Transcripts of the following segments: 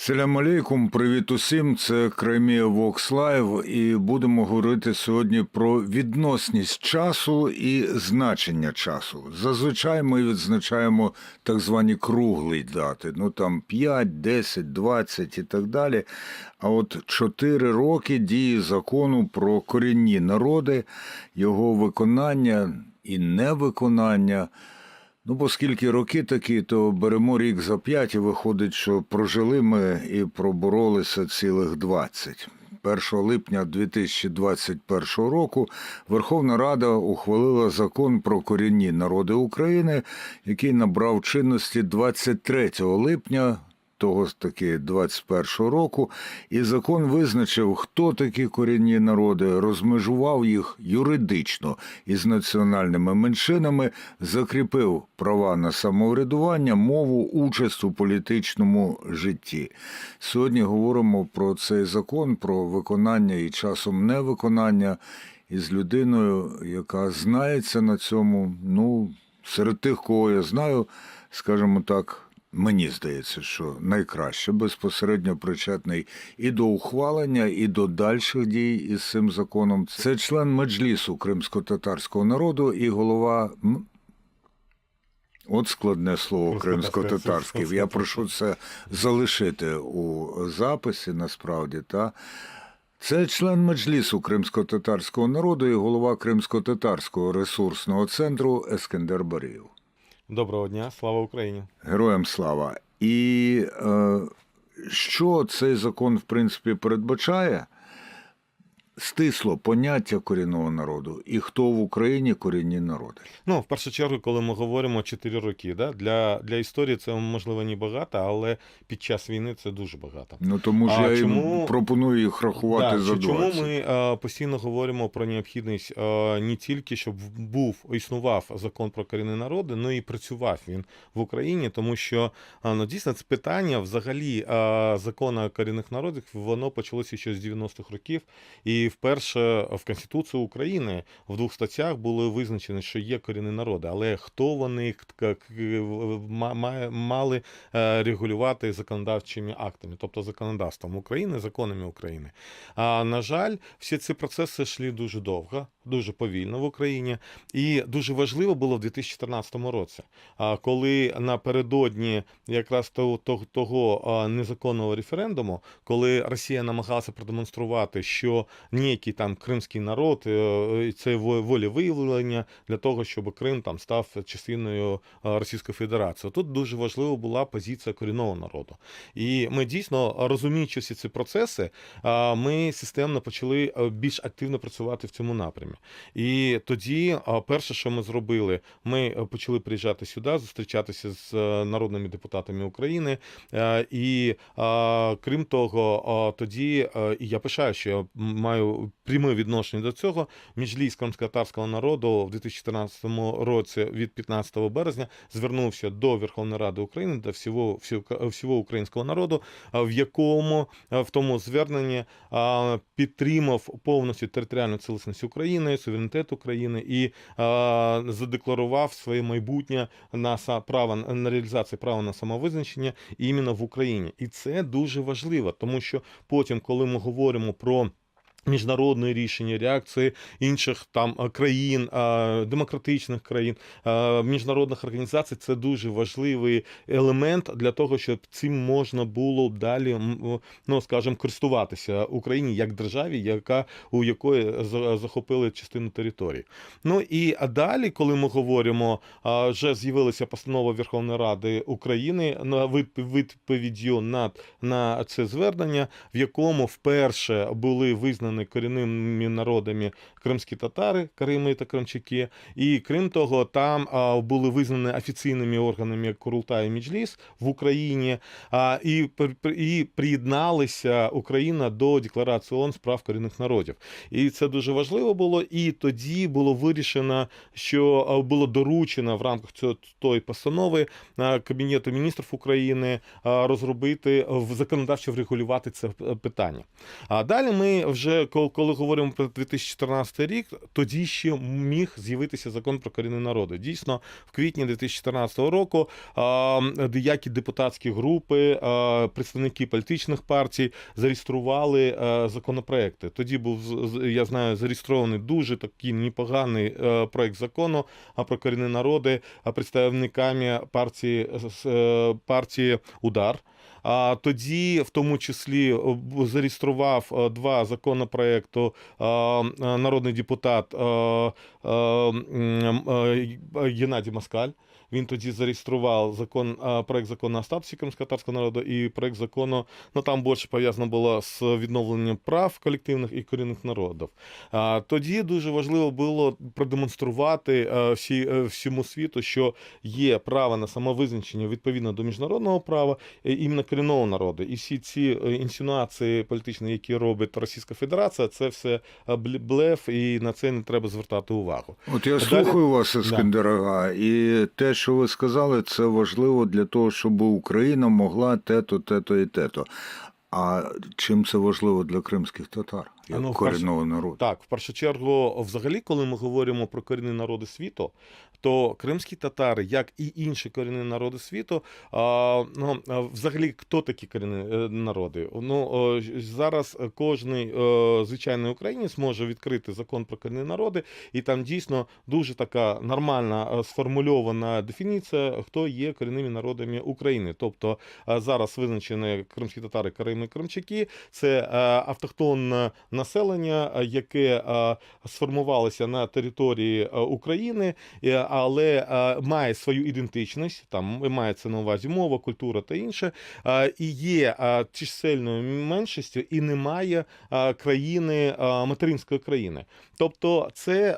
Салям алейкум, привіт усім, це Crimea Vox Live, і будемо говорити сьогодні про відносність часу і значення часу. Зазвичай ми відзначаємо так звані круглі дати, там 5, 10, 20 і так далі. А от 4 роки дії закону про корінні народи, його виконання і невиконання. Оскільки роки такі, то беремо рік за 5 і виходить, що прожили ми і проборолися цілих 20. 1 липня 2021 року Верховна Рада ухвалила закон про корінні народи України, який набрав чинності 23 липня того ж таки 21 року, і закон визначив, хто такі корінні народи, розмежував їх юридично із національними меншинами, закріпив права на самоврядування, мову, участь у політичному житті. Сьогодні говоримо про цей закон, про виконання і часом невиконання із людиною, яка знається на цьому, серед тих, кого я знаю, скажімо так, мені здається, що найкраще, безпосередньо причетний і до ухвалення, і до дальших дій із цим законом. Це член Меджлісу кримсько-татарського народу і голова... От складне слово кримсько-татарське. Я прошу це залишити у записі, насправді, та... Це член Меджлісу кримсько-татарського народу і голова Кримсько-татарського ресурсного центру Ескендер Барієв. Доброго дня, слава Україні! Героям слава! І що цей закон, в принципі, передбачає? Стисло поняття корінного народу і хто в Україні корінні народи. В першу чергу, коли ми говоримо 4 роки, для історії це, можливо, не багато, але під час війни це дуже багато. Тому ж я їм пропоную їх рахувати за 20. Чому ми постійно говоримо про необхідність не тільки, щоб існував закон про корінні народи, але і працював він в Україні, тому що, дійсно, це питання взагалі закону корінних народів, воно почалося ще з 90-х років, і вперше в Конституції України в 2 статтях було визначено, що є корінні народи, але хто вони мали регулювати законодавчими актами, тобто законодавством України, законами України. На жаль, всі ці процеси йшли дуже довго, дуже повільно в Україні, і дуже важливо було в 2014 році, коли напередодні якраз того незаконного референдуму, коли Росія намагалася продемонструвати, що ніякий там кримський народ, це волевиявлення для того, щоб Крим там став частиною Російської Федерації. Тут дуже важлива була позиція корінного народу. І ми дійсно, розуміючи всі ці процеси, ми системно почали більш активно працювати в цьому напрямі. І тоді перше, що ми зробили, ми почали приїжджати сюди, зустрічатися з народними депутатами України. І крім того, тоді, і я пишаю, що я маю пряме відношення до цього, Меджліс кримськотатарського народу в 2014 році від 15 березня звернувся до Верховної Ради України, до всього українського народу, в тому зверненні підтримав повністю територіальну цілісність України, суверенітет України і задекларував своє майбутнє на реалізацію права на самовизначення іменно в Україні. І це дуже важливо, тому що потім, коли ми говоримо про міжнародні рішення, реакції інших країн, демократичних країн, міжнародних організацій, це дуже важливий елемент для того, щоб цим можна було далі, скажімо, користуватися Україні як державі, у якої захопили частину території. І далі, коли ми говоримо, вже з'явилася постанова Верховної Ради України на відповіддю на це звернення, в якому вперше були визнані корінними народами кримські татари, Карими та кримчаки, і крім того, там були визнані офіційними органами Курултай і Меджліс в Україні, і приєдналися Україна до Декларації ООН з прав корінних народів. І це дуже важливо було, і тоді було вирішено, що було доручено в рамках тої постанови Кабінету міністрів України розробити, законодавчо врегулювати це питання. А далі ми вже вже коли говоримо про 2014 рік, тоді ще міг з'явитися закон про корінні народи. Дійсно, в квітні 2014 року деякі депутатські групи, представники політичних партій зареєстрували законопроекти. Тоді був, я знаю, зареєстрований дуже такий непоганий проект закону про корінні народи представниками партії «Удар». А тоді, в тому числі, зареєстрував два законопроекти народний депутат Геннадій Москаль. Він тоді зареєстрував проект закону о статусі кримськотатарського народу і проект закону, там більше пов'язано було з відновленням прав колективних і корінних народів. Тоді дуже важливо було продемонструвати всьому світу, що є право на самовизначення відповідно до міжнародного права іменно корінного народу. І всі ці інсинуації політичні, які робить Російська Федерація, це все блеф, і на це не треба звертати увагу. От я слухаю вас, Ескандер Ага, і те, що ви сказали, це важливо для того, щоб Україна могла те-то, те-то і те-то. А чим це важливо для кримських татар, як корінного народу? Так, в першу чергу, взагалі, коли ми говоримо про корінні народи світу, то кримські татари, як і інші корінні народи світу, взагалі, хто такі корінні народи? Зараз кожний звичайний українець може відкрити закон про корінні народи, і там дійсно дуже така нормальна сформульована дефініція, хто є корінними народами України. Тобто зараз визначені кримські татари, карими, кримчаки, це автохтонне населення, яке сформувалося на території України, але має свою ідентичність, там мається на увазі мова, культура та інше, і є чисельною меншістю, і немає країни, материнської країни. Тобто це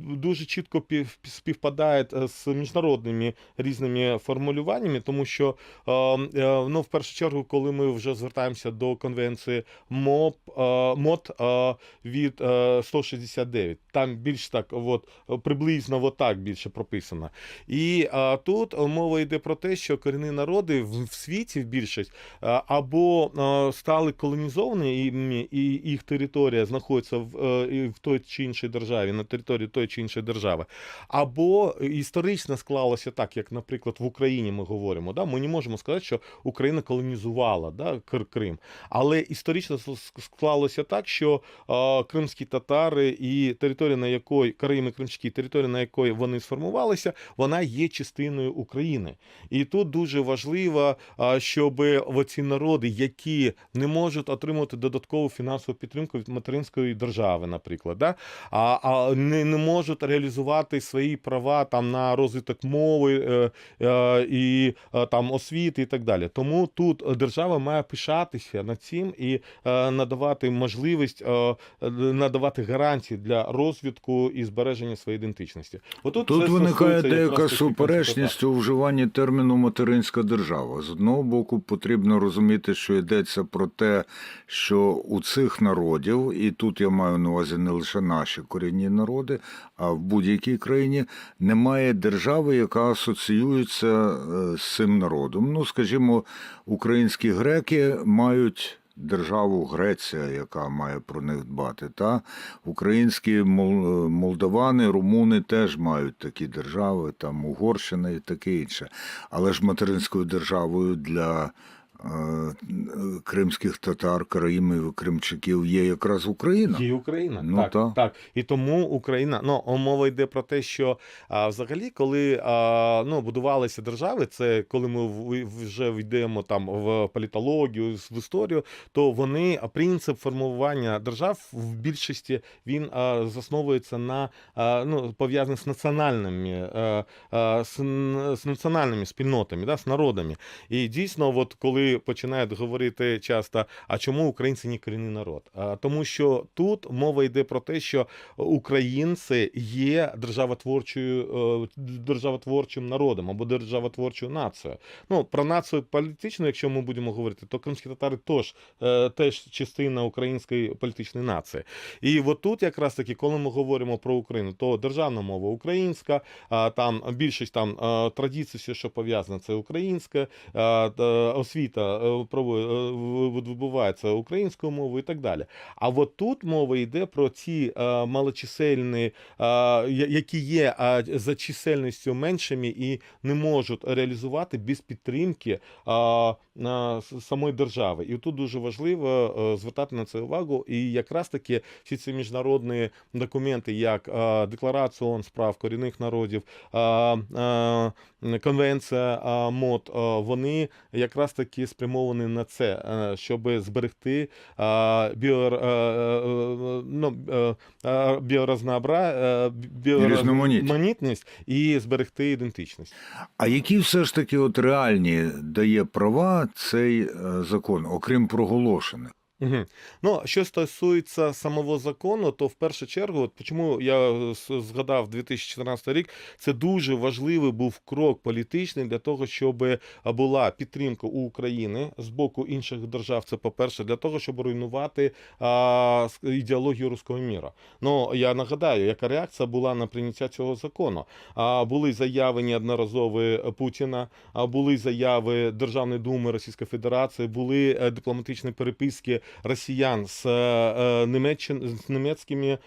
дуже чітко співпадає з міжнародними різними формулюваннями, тому що, в першу чергу, коли ми вже звертаємося до конвенції МОТ від 169, там більш так, приблизно так більше прописано. І тут мова йде про те, що корінні народи в світі, в більшість, або стали колонізовані, і їх територія знаходиться в той чи іншій державі, на території тої чи іншої держави, або історично склалося так, як, наприклад, в Україні ми говоримо. Ми не можемо сказати, що Україна колонізувала Крим, але історично склалося так, що кримські татари і територія, на якої Карими, кримчаки, територія, на якої вони сформувалися, вона є частиною України. І тут дуже важливо, щоб оці народи, які не можуть отримувати додаткову фінансову підтримку від материнської держави, наприклад, а не можуть реалізувати свої права на розвиток мови і освіти і так далі. Тому тут держава має пишатися над цим і надавати можливість, надавати гарантії для розвитку і збереження своєї ідентичності. Тут виникає деяка суперечність у вживанні терміну «материнська держава». З одного боку, потрібно розуміти, що йдеться про те, що у цих народів, і тут я маю на увазі не лише наші корінні народи, а в будь-якій країні немає держави, яка асоціюється з цим народом. Скажімо, українські греки мають державу Греція, яка має про них дбати. Українські молдавани, румуни теж мають такі держави, Угорщина і таке інше. Але ж материнською державою для кримських татар, караїмів і кримчаків є якраз Україна. Є Україна, так. І тому Україна, мова йде про те, що взагалі, коли будувалися держави, це коли ми вже війдемо в політологію, в історію, то принцип формування держав в більшості, він засновується на, пов'язаний з національними спільнотами, з народами. І дійсно, коли починають говорити часто, а чому українці не корінний народ? Тому що мова йде про те, що українці є державотворчим народом або державотворчою нацією. Про націю політичну, якщо ми будемо говорити, то кримські татари теж частина української політичної нації. І тут якраз таки, коли ми говоримо про Україну, то державна мова українська, більшість традицій, все, що пов'язане, це українська, освіта освіта відбувається українською мовою і так далі. А от тут мова йде про ті малочисельні, які є за чисельністю меншими і не можуть реалізувати без підтримки самої держави. І тут дуже важливо звертати на це увагу. І якраз таки всі ці міжнародні документи, як Декларація ООН з прав корінних народів, Конвенція МОД, вони якраз таки спрямовані на це, щоб зберегти біорізноманітність і зберегти ідентичність. А які все ж таки от реальні дає права цей закон, окрім проголошених? Угу. Ну, що стосується самого закону, то в першу чергу, от чому я згадав 2014 рік, це дуже важливий був крок політичний для того, щоб була підтримка у України з боку інших держав. Це, по-перше, для того, щоб руйнувати ідеологію руського міра. Ну, я нагадаю, яка реакція була на прийняття цього закону. Були заяви неодноразові Путіна, були заяви Державної думи Російської Федерації, були дипломатичні переписки росіян з німецькими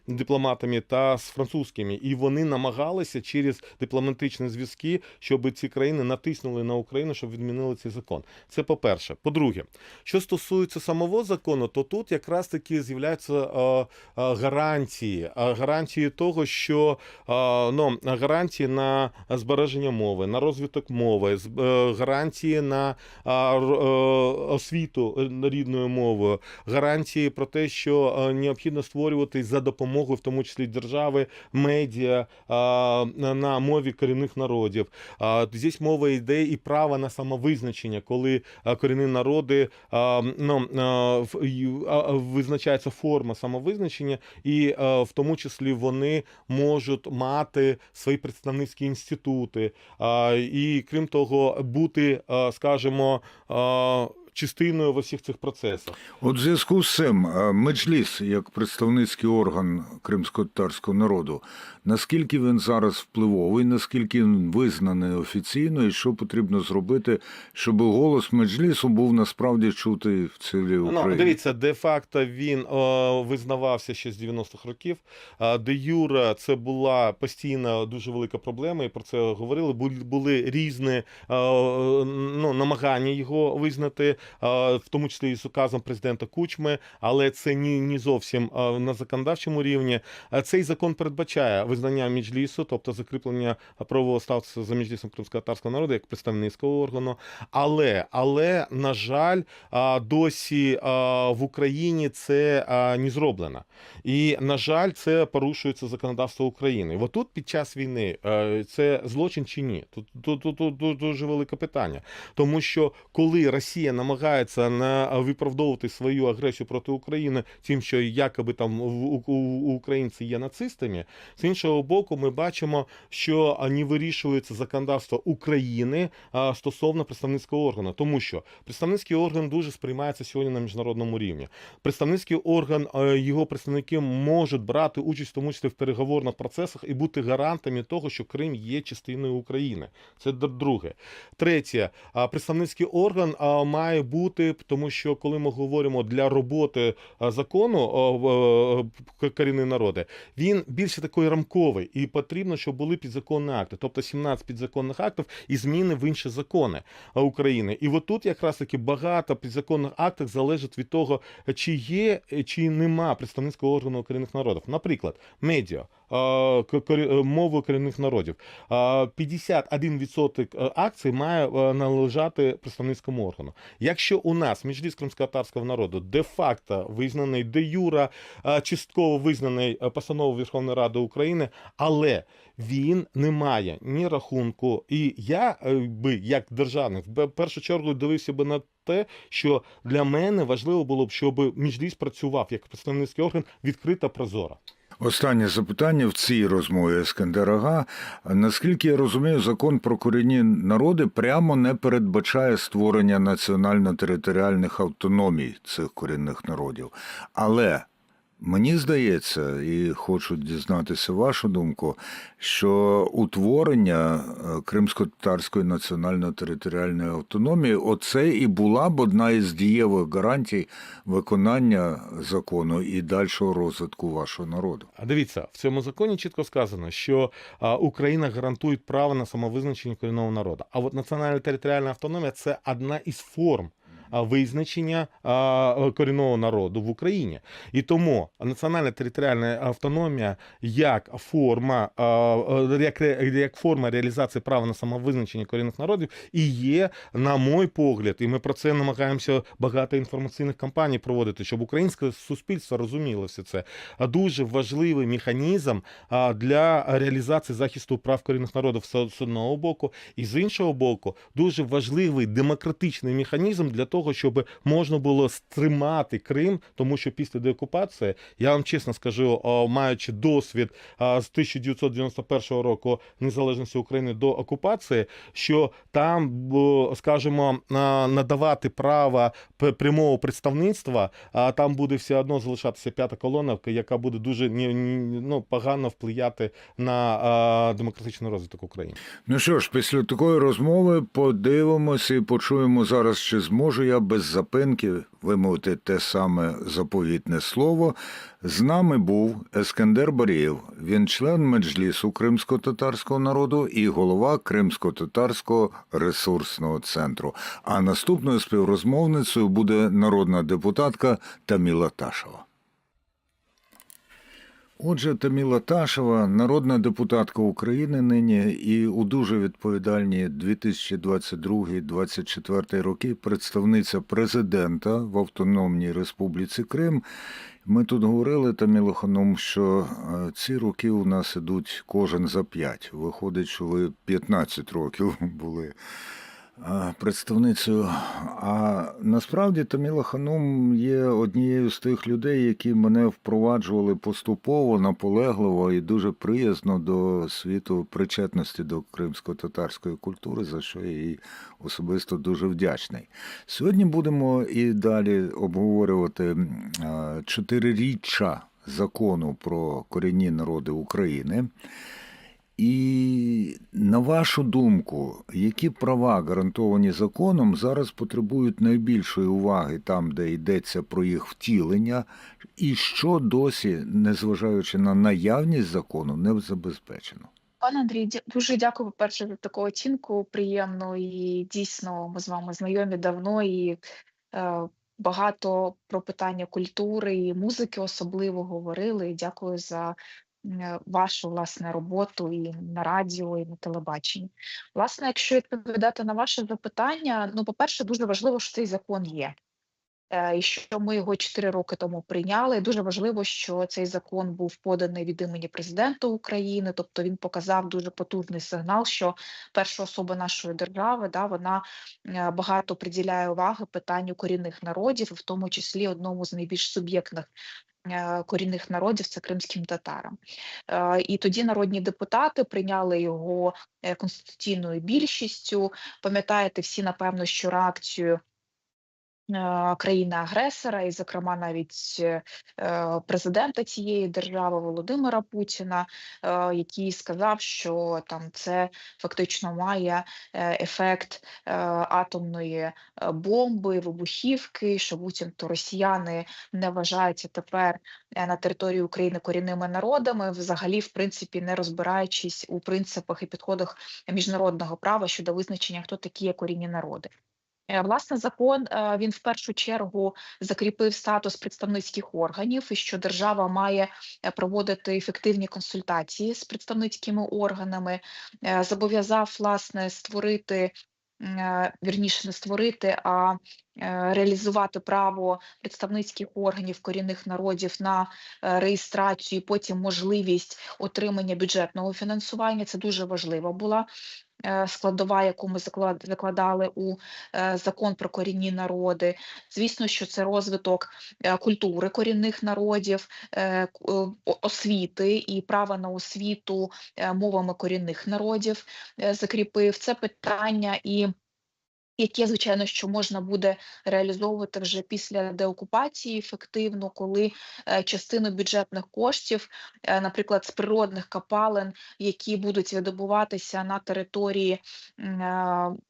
дипломатами та з французькими. І вони намагалися через дипломатичні зв'язки, щоб ці країни натиснули на Україну, щоб відмінили цей закон. Це по-перше. По-друге, що стосується самого закону, то тут якраз таки з'являються гарантії того, що гарантії на збереження мови, на розвиток мови, гарантії на освіту рідною мовою, гарантії про те, що необхідно створювати за допомогою, в тому числі держави, медіа на мові корінних народів. Здесь мова йде і право на самовизначення, коли корінні народи, визначається форма самовизначення, і в тому числі вони можуть мати свої представницькі інститути, і крім того, бути, скажімо, частиною в усіх цих процесах. От в зв'язку з цим Меджліс, як представницький орган кримськотатарського народу, наскільки він зараз впливовий, наскільки він визнаний офіційно, і що потрібно зробити, щоб голос Меджлісу був насправді чутий в цілій Україні? Дивіться, де-факто він визнавався ще з 90-х років. Де-юре це була постійна дуже велика проблема, і про це говорили. Були різні намагання його визнати, в тому числі і з указом президента Кучми, але це не зовсім на законодавчому рівні. Цей закон передбачає визнання Меджлісу, тобто закріплення правового статусу за Меджлісом кримськотатарського народу як представницького органу. Але, на жаль, досі в Україні це не зроблено. І, на жаль, це порушується законодавство України. От тут під час війни це злочин чи ні? Тут дуже велике питання. Тому що коли Росія намагається виправдовувати свою агресію проти України тим, що якоби там українці є нацистами, з іншого боку ми бачимо, що не вирішується законодавство України стосовно представницького органу. Тому що представницький орган дуже сприймається сьогодні на міжнародному рівні. Представницький орган, його представники можуть брати участь в тому числі в переговорних процесах і бути гарантами того, що Крим є частиною України. Це друге. Третє. Представницький орган має бути, тому що коли ми говоримо для роботи закону корінні народи, він більше такий рамковий і потрібно, щоб були підзаконні акти, тобто 17 підзаконних актів і зміни в інші закони України. І от тут якраз таки багато підзаконних актів залежить від того, чи є, чи нема представницького органу корінних народів. Наприклад, медіа, мови корінних народів. 51% акцій має належати представницькому органу. Якщо у нас Меджліс кримськотатарського народу де-факто визнаний, де-юре частково визнаний постановою Верховної Ради України, але він не має ні рахунку. І я би, як державник, в першу чергу дивився би на те, що для мене важливо було б, щоб Меджліс працював як представницький орган відкрито, прозоро. Останнє запитання в цій розмові Ескандер Ага. Наскільки я розумію, закон про корінні народи прямо не передбачає створення національно-територіальних автономій цих корінних народів. Але Мені здається, і хочу дізнатися вашу думку, що утворення Кримсько-татарської національно-територіальної автономії оце і була б одна із дієвих гарантій виконання закону і дальшого розвитку вашого народу. А дивіться, в цьому законі чітко сказано, що Україна гарантує право на самовизначення корінного народу. А от національна територіальна автономія це одна із форм визначення корінного народу в Україні. І тому національна територіальна автономія як форма, як форма реалізації права на самовизначення корінних народів і є, на мій погляд, і ми про це намагаємося багато інформаційних кампаній проводити, щоб українське суспільство розуміло все це. Дуже важливий механізм для реалізації захисту прав корінних народів з одного боку, і з іншого боку, дуже важливий демократичний механізм для того, щоб можна було стримати Крим, тому що після деокупації, я вам чесно скажу, маючи досвід з 1991 року незалежності України до окупації, що там, скажімо, надавати право прямого представництва, там буде все одно залишатися п'ята колона, яка буде дуже погано впливати на демократичний розвиток України. Ну що ж, після такої розмови подивимося і почуємо зараз, чи зможу я без запинки вимовити те саме заповітне слово. З нами був Ескендер Барієв. Він член Меджлісу кримсько-татарського народу і голова Кримсько-татарського ресурсного центру. А наступною співрозмовницею буде народна депутатка Таміла Ташева. Отже, Таміла Ташева, народна депутатка України нині і у дуже відповідальні 2022-2024 роки представниця президента в Автономній Республіці Крим. Ми тут говорили, Таміло Ханом, що ці роки у нас ідуть кожен за 5. Виходить, що ви 15 років були представницею. А насправді Таміла Ханум є однією з тих людей, які мене впроваджували поступово, наполегливо і дуже приязно до світу причетності до кримсько-татарської культури, за що я їй особисто дуже вдячний. Сьогодні будемо і далі обговорювати 4-річчя закону про корінні народи України. І на вашу думку, які права, гарантовані законом, зараз потребують найбільшої уваги там, де йдеться про їх втілення, і що досі, незважаючи на наявність закону, не забезпечено? Пане Андрій, дуже дякую, по-перше, за таку оцінку приємну. І дійсно, ми з вами знайомі давно і багато про питання культури і музики особливо говорили. І дякую за вашу власне роботу і на радіо, і на телебаченні. Власне, якщо відповідати на ваше запитання, ну, по-перше, дуже важливо, що цей закон є. І що ми його 4 роки тому прийняли. Дуже важливо, що цей закон був поданий від імені президента України, тобто він показав дуже потужний сигнал, що перша особа нашої держави, вона багато приділяє уваги питанню корінних народів, в тому числі одному з найбільш суб'єктних корінних народів – це кримським татарам. І тоді народні депутати прийняли його конституційною більшістю. Пам'ятаєте всі, напевно, що реакцію країни-агресора, і, зокрема, навіть президента цієї держави Володимира Путіна, який сказав, що там це фактично має ефект атомної бомби, вибухівки, що буцімто росіяни не вважаються тепер на території України корінними народами, взагалі, в принципі, не розбираючись у принципах і підходах міжнародного права щодо визначення, хто такі є корінні народи. Власне, закон, він в першу чергу закріпив статус представницьких органів, і що держава має проводити ефективні консультації з представницькими органами, зобов'язав, власне, створити, вірніше, не створити, а реалізувати право представницьких органів корінних народів на реєстрацію, і потім можливість отримання бюджетного фінансування. Це дуже важлива була складова, яку ми закладали у закон про корінні народи. Звісно, що це розвиток культури корінних народів, освіти і права на освіту мовами корінних народів закріпив. Це питання і яке, звичайно, що можна буде реалізовувати вже після деокупації ефективно, коли частину бюджетних коштів, наприклад, з природних копалин, які будуть видобуватися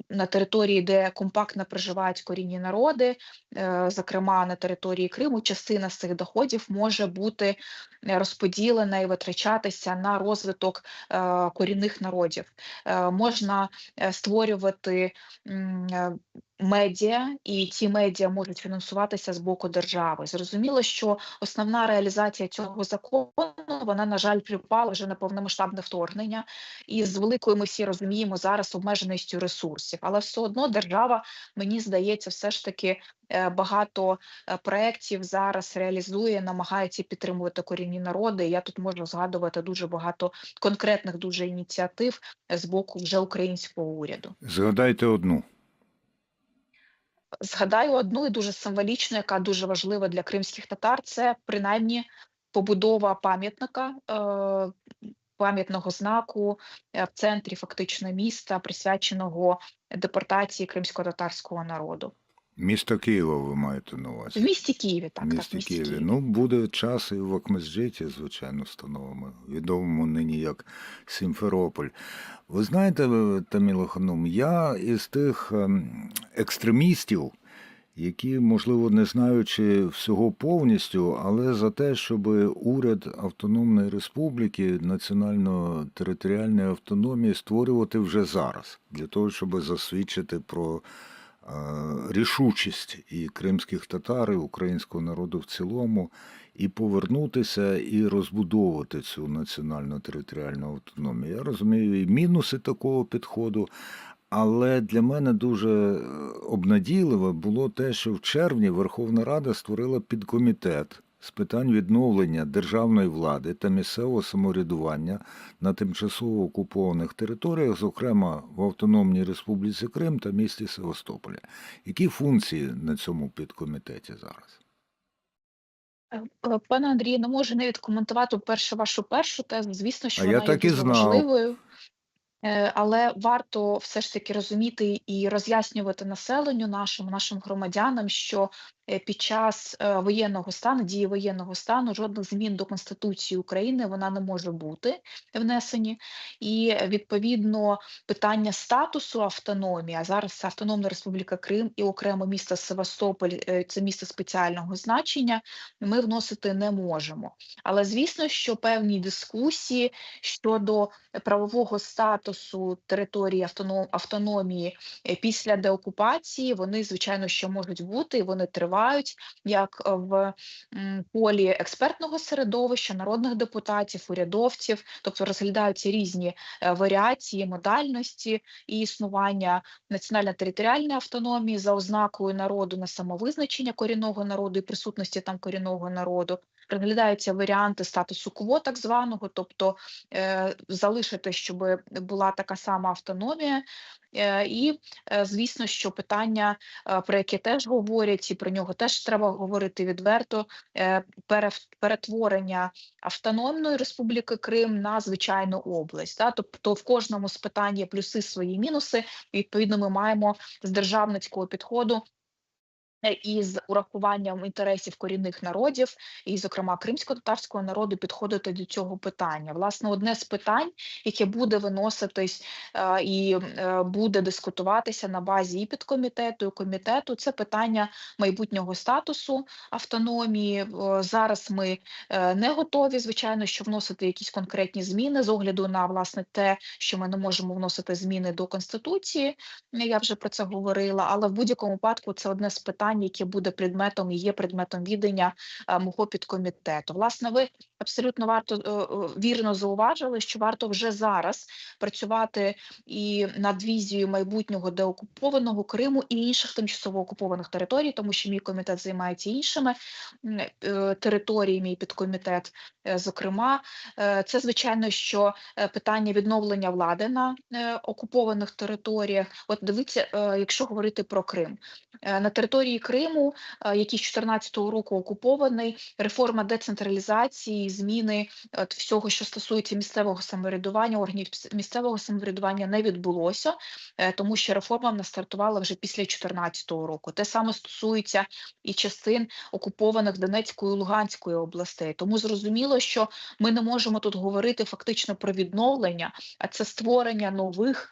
на території, де компактно проживають корінні народи, зокрема на території Криму, частина з цих доходів може бути розподілена і витрачатися на розвиток корінних народів. Можна створювати медіа, і ці медіа можуть фінансуватися з боку держави. Зрозуміло, що основна реалізація цього закону, вона, на жаль, припала вже на повномасштабне вторгнення, і з великою, ми всі розуміємо, зараз обмеженістю ресурсів. Але все одно держава, мені здається, все ж таки багато проєктів зараз реалізує, намагається підтримувати корінні народи. Я тут можу згадувати дуже багато конкретних дуже ініціатив з боку вже українського уряду. Згадайте одну. Згадаю одну і дуже символічну, яка дуже важлива для кримських татар. Це принаймні побудова пам'ятника, пам'ятного знаку в центрі фактично міста, присвяченого депортації кримсько-татарського народу. Місто Києва ви маєте на В увазі? місті Києві, В так, місті в місті Києві. Києві. Ну, буде час і в Акмезджиті, звичайно, встановимо. Відомому нині як Сімферополь. Ви знаєте, Таміла Ханум, я із тих екстремістів, які, можливо, не знаючи всього повністю, але за те, щоб уряд Автономної Республіки, національно-територіальної автономії створювати вже зараз, для того, щоб засвідчити про рішучість і кримських татар, і українського народу в цілому, і повернутися, і розбудовувати цю національно-територіальну автономію. Я розумію і мінуси такого підходу, але для мене дуже обнадійливе було те, що в червні Верховна Рада створила підкомітет з питань відновлення державної влади та місцевого самоврядування на тимчасово окупованих територіях, зокрема в Автономній Республіці Крим та місті Севастополя. Які функції на цьому підкомітеті зараз? Пане Андрію, не можу не відкоментувати вашу першу тезу. Звісно, що А я вона є так і дуже знав. важливою. Але варто все ж таки розуміти і роз'яснювати населенню нашим громадянам, що під час воєнного стану, дії воєнного стану, жодних змін до Конституції України вона не може бути внесені. І відповідно питання статусу автономії, а зараз це Автономна Республіка Крим і окремо місто Севастополь, це місто спеціального значення, ми вносити не можемо. Але звісно, що певні дискусії щодо правового статусу території автономії після деокупації, вони, звичайно, що можуть бути, і вони тривають, як в полі експертного середовища, народних депутатів, урядовців, тобто розглядаються різні варіації, модальності і існування національно-територіальної автономії за ознакою народу на самовизначення корінного народу і присутності там корінного народу. Розглядаються варіанти статусу КВО так званого, тобто залишити, щоб була така сама автономія. І, звісно, що питання, про яке теж говорять, і про нього теж треба говорити відверто, перетворення Автономної Республіки Крим на звичайну область. Тобто в кожному з питань є плюси, свої мінуси, і відповідно ми маємо з державницького підходу і з урахуванням інтересів корінних народів, і, зокрема, кримсько-татарського народу, підходити до цього питання. Власне, одне з питань, яке буде виноситись і буде дискутуватися на базі і підкомітету, і комітету, це питання майбутнього статусу автономії. Зараз ми не готові, звичайно, що вносити якісь конкретні зміни з огляду на, власне, те, що ми не можемо вносити зміни до Конституції, я вже про це говорила, але в будь-якому випадку це одне з питань, яке буде предметом і є предметом відання мого підкомітету. Власне, ви абсолютно вірно зауважили, що варто вже зараз працювати і над візією майбутнього деокупованого Криму і інших тимчасово окупованих територій, тому що мій комітет займається іншими територіями, і підкомітет, зокрема. Це, звичайно, що питання відновлення влади на окупованих територіях. От дивіться, якщо говорити про Крим. На території Криму, який з 2014 року окупований, реформа децентралізації, зміни всього, що стосується місцевого самоврядування, органів місцевого самоврядування не відбулося, тому що реформа в нас стартувала вже після 2014 року. Те саме стосується і частин окупованих Донецької і Луганської областей. Тому зрозуміло, що ми не можемо тут говорити фактично про відновлення, а це створення нових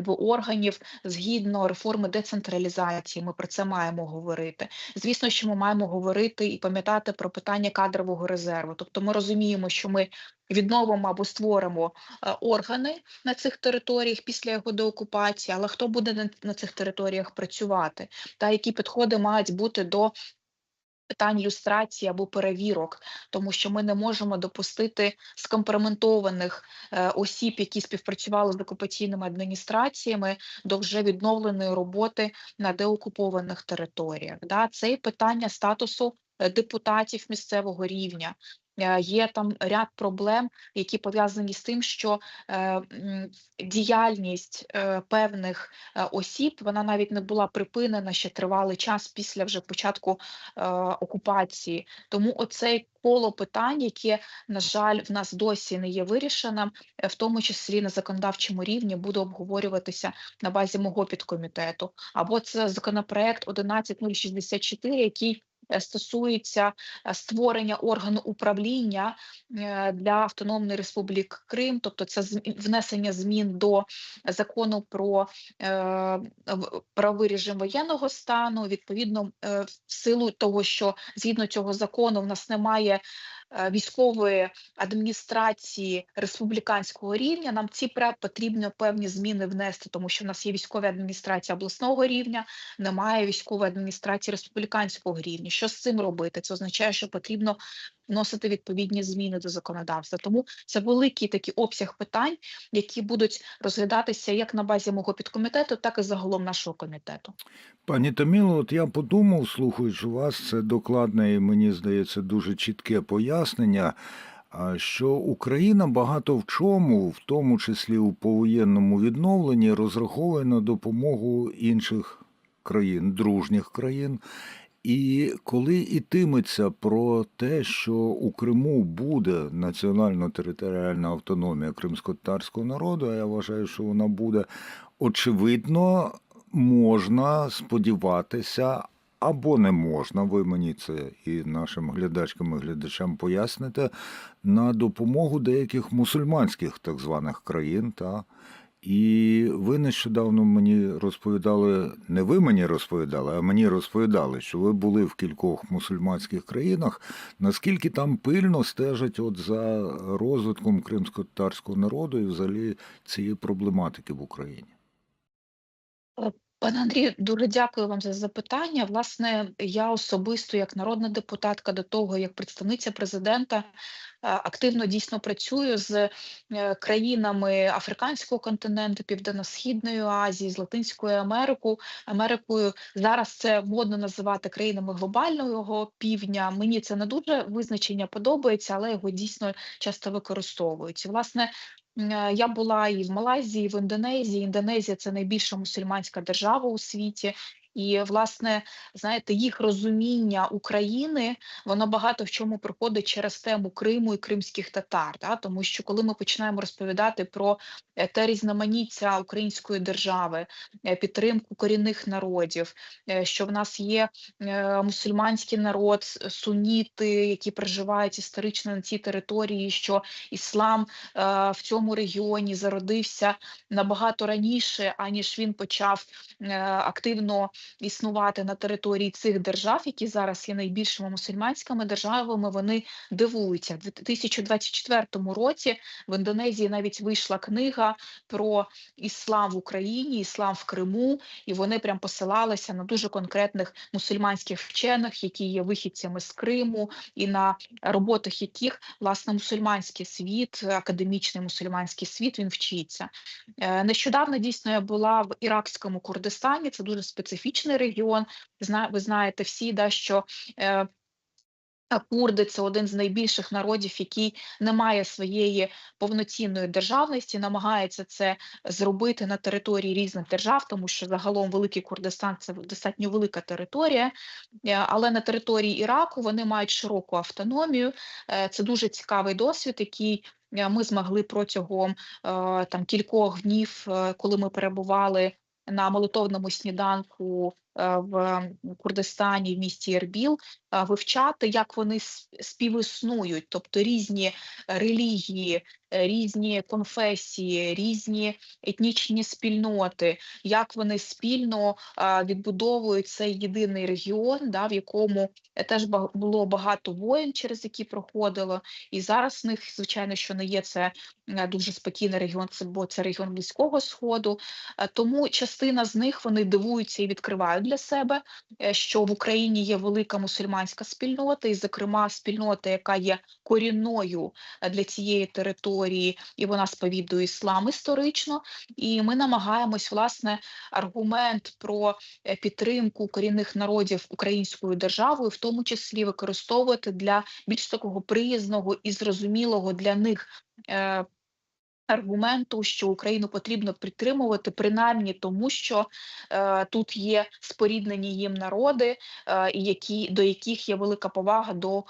органів згідно реформи децентралізації. Ми про це маємо говорити. Звісно, що ми маємо говорити і пам'ятати про питання кадрового резерву. Тобто ми розуміємо, що ми відновимо або створимо органи на цих територіях після його деокупації, але хто буде на цих територіях працювати, та які підходи мають бути до питань люстрації або перевірок, тому що ми не можемо допустити скомпрометованих осіб, які співпрацювали з окупаційними адміністраціями, до вже відновленої роботи на деокупованих територіях. Це і питання статусу депутатів місцевого рівня. Є там ряд проблем, які пов'язані з тим, що діяльність певних осіб, вона навіть не була припинена ще тривалий час після вже початку окупації. Тому оцей коло питань, яке, на жаль, в нас досі не є вирішеним, в тому числі на законодавчому рівні, буде обговорюватися на базі мого підкомітету. Або це законопроект 11064, який стосується створення органу управління для Автономної Республіки Крим, тобто це внесення змін до закону про правовий режим воєнного стану. Відповідно, в силу того, що згідно цього закону в нас немає військової адміністрації республіканського рівня, нам потрібно певні зміни внести, тому що в нас є військова адміністрація обласного рівня, немає військової адміністрації республіканського рівня. Що з цим робити? Це означає, що потрібно вносити відповідні зміни до законодавства. Тому це великий такий обсяг питань, які будуть розглядатися як на базі мого підкомітету, так і загалом нашого комітету. Пані Таміло, от я подумав, слухаючи вас, це докладне і, мені здається, дуже чітке пояснення, що Україна багато в чому, в тому числі у повоєнному відновленні, розраховує на допомогу інших країн, дружніх країн. І коли йтиметься про те, що у Криму буде національно-територіальна автономія кримськотатарського народу, а я вважаю, що вона буде, очевидно, можна сподіватися або не можна, ви мені це і нашим глядачкам і глядачам поясните, на допомогу деяких мусульманських так званих країн, І ви нещодавно мені розповідали, не ви мені розповідали, а мені розповідали, що ви були в кількох мусульманських країнах. Наскільки там пильно стежать за розвитком кримськотатарського народу і взагалі цієї проблематики в Україні? Пане Андрію, дуже дякую вам за запитання. Власне, я особисто, як народна депутатка, до того, як представниця президента, активно дійсно працюю з країнами Африканського континенту, Південно-Східної Азії, з Латинською Америкою. Зараз це модно називати країнами глобального півдня. Мені це не дуже визначення подобається, але його дійсно часто використовують. Власне, я була і в Малайзії, і в Індонезії. Індонезія – це найбільша мусульманська держава у світі. І, власне, знаєте, їх розуміння України, воно багато в чому проходить через тему Криму і кримських татар. Тому що коли ми починаємо розповідати про те різноманіття української держави, підтримку корінних народів, що в нас є мусульманський народ, суніти, які проживають історично на цій території, що іслам в цьому регіоні зародився набагато раніше, аніж він почав активно існувати на території цих держав, які зараз є найбільшими мусульманськими державами, вони дивуються. В 2024 році в Індонезії навіть вийшла книга про іслам в Україні, іслам в Криму, і вони прям посилалися на дуже конкретних мусульманських вчених, які є вихідцями з Криму, і на роботах яких, власне, мусульманський світ, академічний мусульманський світ, він вчиться. Нещодавно, дійсно, я була в Іракському Курдистані, це дуже специфічний регіон. Ви знаєте всі, що Курди це один з найбільших народів, який не має своєї повноцінної державності, намагається це зробити на території різних держав, тому що загалом Великий Курдистан це достатньо велика територія, але на території Іраку вони мають широку автономію. Це дуже цікавий досвід, який ми змогли протягом там кількох днів, коли ми перебували на молитовному сніданку в Курдистані, в місті Ербіл, вивчати, як вони співіснують, тобто різні релігії, різні конфесії, різні етнічні спільноти, як вони спільно відбудовують цей єдиний регіон, да, в якому теж було багато воєн, через які проходило. І зараз в них, звичайно, що не є це дуже спокійний регіон, бо це регіон Близького Сходу. Тому частина з них вони дивуються і відкривають для себе, що в Україні є велика мусульманська спільнота, і, зокрема, спільнота, яка є корінною для цієї території, і вона сповідує іслам історично. І ми намагаємось, власне, аргумент про підтримку корінних народів українською державою, в тому числі використовувати для більш такого приязного і зрозумілого для них аргументу, що Україну потрібно підтримувати, принаймні тому, що тут є споріднені їм народи, до яких є велика повага до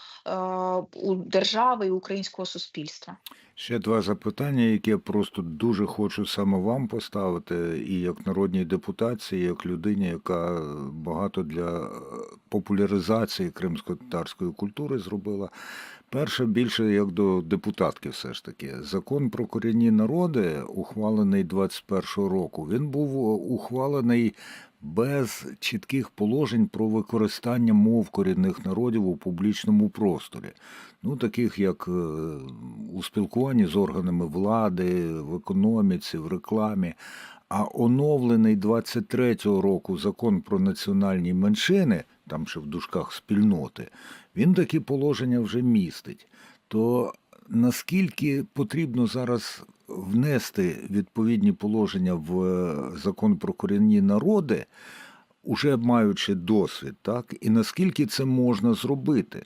у держави і українського суспільства. Ще два запитання, які я просто дуже хочу саме вам поставити, і як народній депутатці, і як людині, яка багато для популяризації кримсько-татарської культури зробила. Перше, більше як до депутатки все ж таки. Закон про корінні народи, ухвалений 21-го року, він був ухвалений без чітких положень про використання мов корінних народів у публічному просторі. Ну, таких як у спілкуванні з органами влади, в економіці, в рекламі. А оновлений 23-го року закон про національні меншини, там ще в дужках спільноти, він такі положення вже містить. То наскільки потрібно зараз внести відповідні положення в закон про корінні народи, уже маючи досвід, так? І наскільки це можна зробити?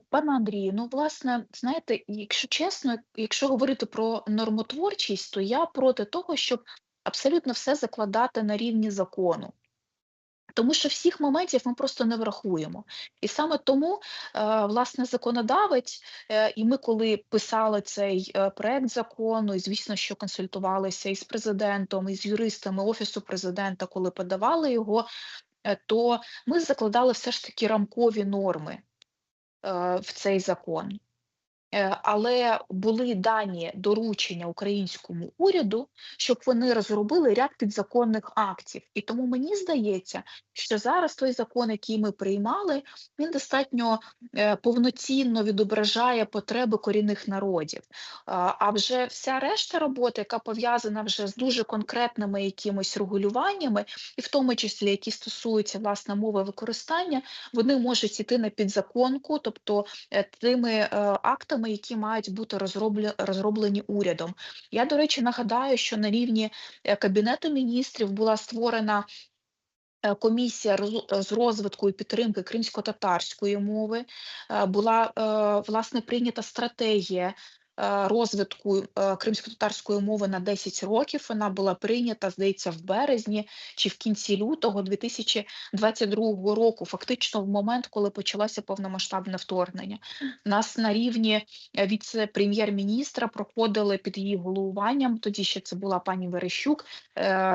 Пане Андрію, ну, власне, знаєте, якщо чесно, якщо говорити про нормотворчість, то я проти того, щоб абсолютно все закладати на рівні закону. Тому що всіх моментів ми просто не врахуємо. І саме тому, власне, законодавець, і ми, коли писали цей проект закону, і звісно, що консультувалися із президентом, і з юристами Офісу президента, коли подавали його, то ми закладали все ж таки рамкові норми в цей закон. Але були дані доручення українському уряду, щоб вони розробили ряд підзаконних актів. І тому мені здається, що зараз той закон, який ми приймали, він повноцінно відображає потреби корінних народів. А вже вся решта роботи, яка пов'язана вже з дуже конкретними якимись регулюваннями, і в тому числі, які стосуються, власне, мови використання, вони можуть іти на підзаконку, тобто тими актами, які мають бути розроблені урядом. Я, до речі, нагадаю, що на рівні Кабінету міністрів була створена комісія з розвитку і підтримки кримсько-татарської мови, була, власне, прийнята стратегія розвитку кримсько-татарської мови на 10 років. Вона була прийнята, здається, в березні чи в кінці лютого 2022 року, фактично в момент, коли почалося повномасштабне вторгнення. Нас на рівні віце-прем'єр-міністра проходили під її головуванням, тоді ще це була пані Верещук,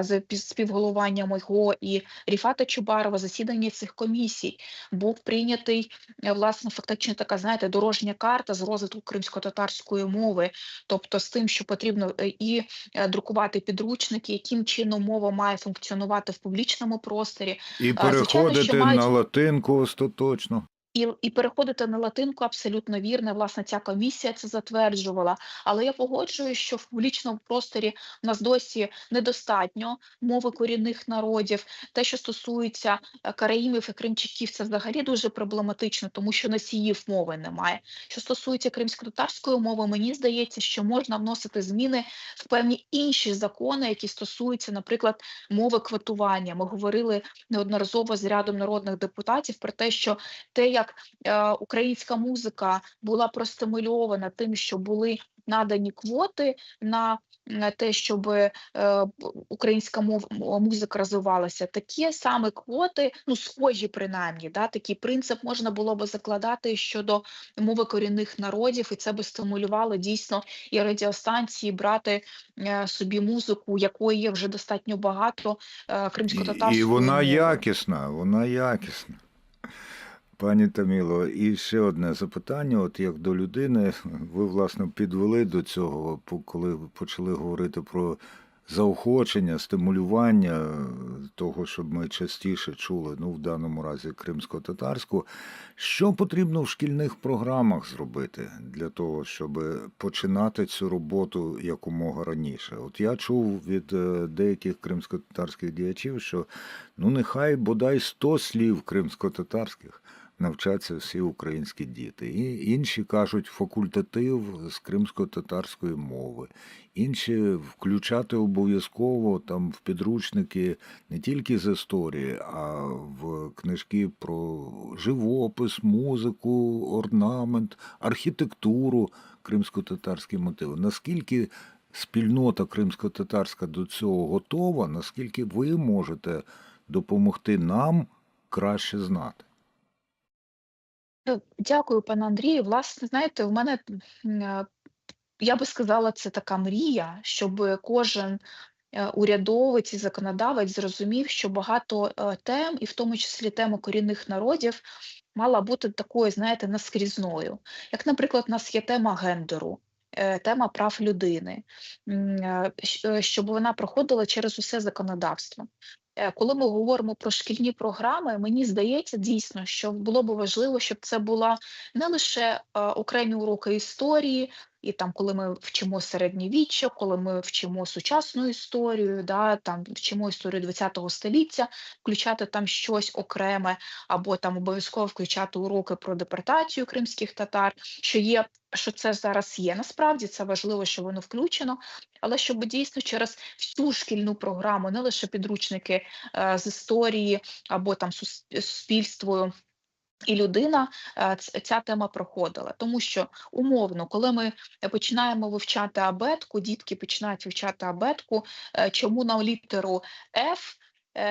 з співголовуванням мого і Ріфата Чубарова, засідання цих комісій. Був прийнятий, власне, фактично така, знаєте, дорожня карта з розвитку кримсько-татарської мови, тобто з тим, що потрібно і друкувати підручники, яким чином мова має функціонувати в публічному просторі. І Звичайно, що переходити мають на латинку остаточно. І переходити на латинку абсолютно вірно. Власне, ця комісія це затверджувала. Але я погоджуюсь, що в публічному просторі в нас досі недостатньо мови корінних народів. Те, що стосується караїмів і кримчаків, це взагалі дуже проблематично, тому що носіїв мови немає. Що стосується кримськотатарської мови, мені здається, що можна вносити зміни в певні інші закони, які стосуються, наприклад, мови квотування. Ми говорили неодноразово з рядом народних депутатів про те, що те, як українська музика була простимульована тим, що були надані квоти на те, щоб українська музика розвивалася, такі саме квоти, ну схожі принаймні, да, такий принцип можна було би закладати щодо мови корінних народів, і це би стимулювало дійсно і радіостанції брати собі музику, якої є вже достатньо багато І кримськотатарською вона мовою. якісна, вона якісна. Пані Таміло, і ще одне запитання, от як до людини, ви, власне, підвели до цього, коли почали говорити про заохочення, стимулювання того, щоб ми частіше чули, ну, в даному разі, кримсько-татарську. Що потрібно в шкільних програмах зробити для того, щоб починати цю роботу якомога раніше? От я чув від деяких кримсько-татарських діячів, що ну нехай бодай 100 слів кримсько-татарських навчаться всі українські діти. І інші кажуть факультатив з кримсько-татарської мови. Інші включати обов'язково там в підручники не тільки з історії, а в книжки про живопис, музику, орнамент, архітектуру, кримсько-татарські мотиви. Наскільки спільнота кримсько-татарська до цього готова, наскільки ви можете допомогти нам краще знати? Дякую, пане Андрію. Власне, знаєте, в мене я би сказала, це така мрія, щоб кожен урядовець і законодавець зрозумів, що багато тем, і в тому числі тема корінних народів, мала бути такою, знаєте, наскрізною. Як, наприклад, у нас є тема гендеру, тема прав людини, щоб вона проходила через усе законодавство. Коли ми говоримо про шкільні програми, мені здається дійсно, що було б важливо, щоб це була не лише окремі уроки історії, і там, коли ми вчимо середньовіччя, коли ми вчимо сучасну історію, да, там вчимо історію ХХ століття, включати там щось окреме, або там обов'язково включати уроки про депортацію кримських татар, що це зараз є. Насправді це важливо, що воно включено, але щоб дійсно через всю шкільну програму, не лише підручники з історії або там суспільствою і людина, ця тема проходила. Тому що умовно, коли ми починаємо вивчати абетку, дітки починають вивчати абетку, чому на літеру F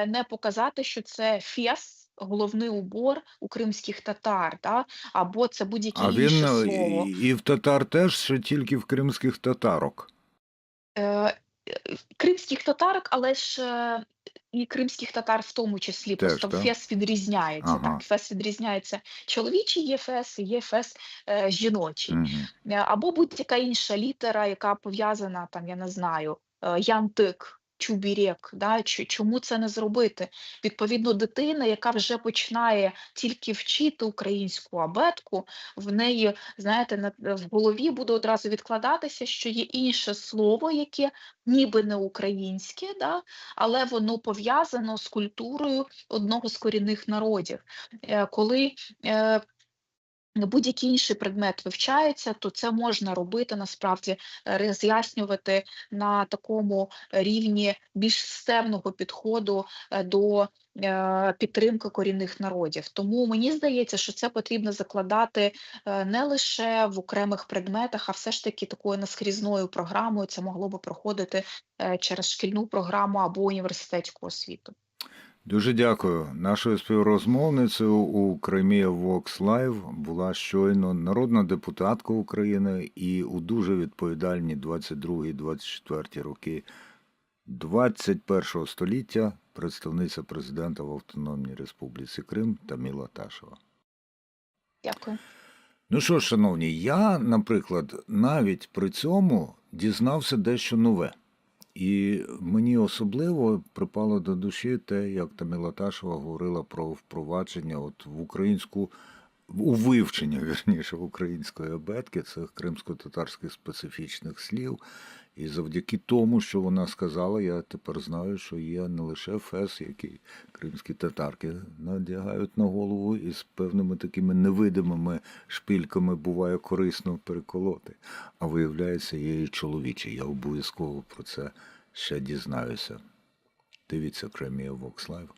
не показати, що це фес, головний убор у кримських татар, да? Або це будь-яке А він інше слово. і в татар теж, чи тільки в кримських татарок? Е, Кримських татарок, але ж і кримських татар в тому числі, Теж, просто так? фес відрізняється. Ага. Так, фес відрізняється чоловічий є фес, і є фес жіночий. Угу. Або будь-яка інша літера, яка пов'язана, там, я не знаю, янтик, чубірек, да? Чому це не зробити? Відповідно, дитина, яка вже починає тільки вчити українську абетку, в неї, знаєте, в голові буде одразу відкладатися, що є інше слово, яке ніби не українське, да? Але воно пов'язано з культурою одного з корінних народів. Коли будь-який інший предмет вивчається, то це можна робити насправді, роз'яснювати на такому рівні більш системного підходу до підтримки корінних народів. Тому мені здається, що це потрібно закладати не лише в окремих предметах, а все ж таки такою наскрізною програмою. Це могло би проходити через шкільну програму або університетську освіту. Дуже дякую. Нашою співрозмовницею у Crimea Vox Live була щойно народна депутатка України і у дуже відповідальні 22-24 роки 21 століття представниця президента в Автономній Республіці Крим Таміла Ташева. Дякую. Ну що ж, шановні, я, наприклад, навіть при цьому дізнався дещо нове. І мені особливо припало до душі те, як Таміла Ташева говорила про впровадження от в українську у вивчення, вірніше, української абетки, цих кримсько-татарських специфічних слів. І завдяки тому, що вона сказала, я тепер знаю, що є не лише фес, який кримські татарки надягають на голову, і з певними такими невидимими шпильками буває корисно переколоти. А виявляється, є і чоловічі. Я обов'язково про це ще дізнаюся. Дивіться Кремія Vox Live.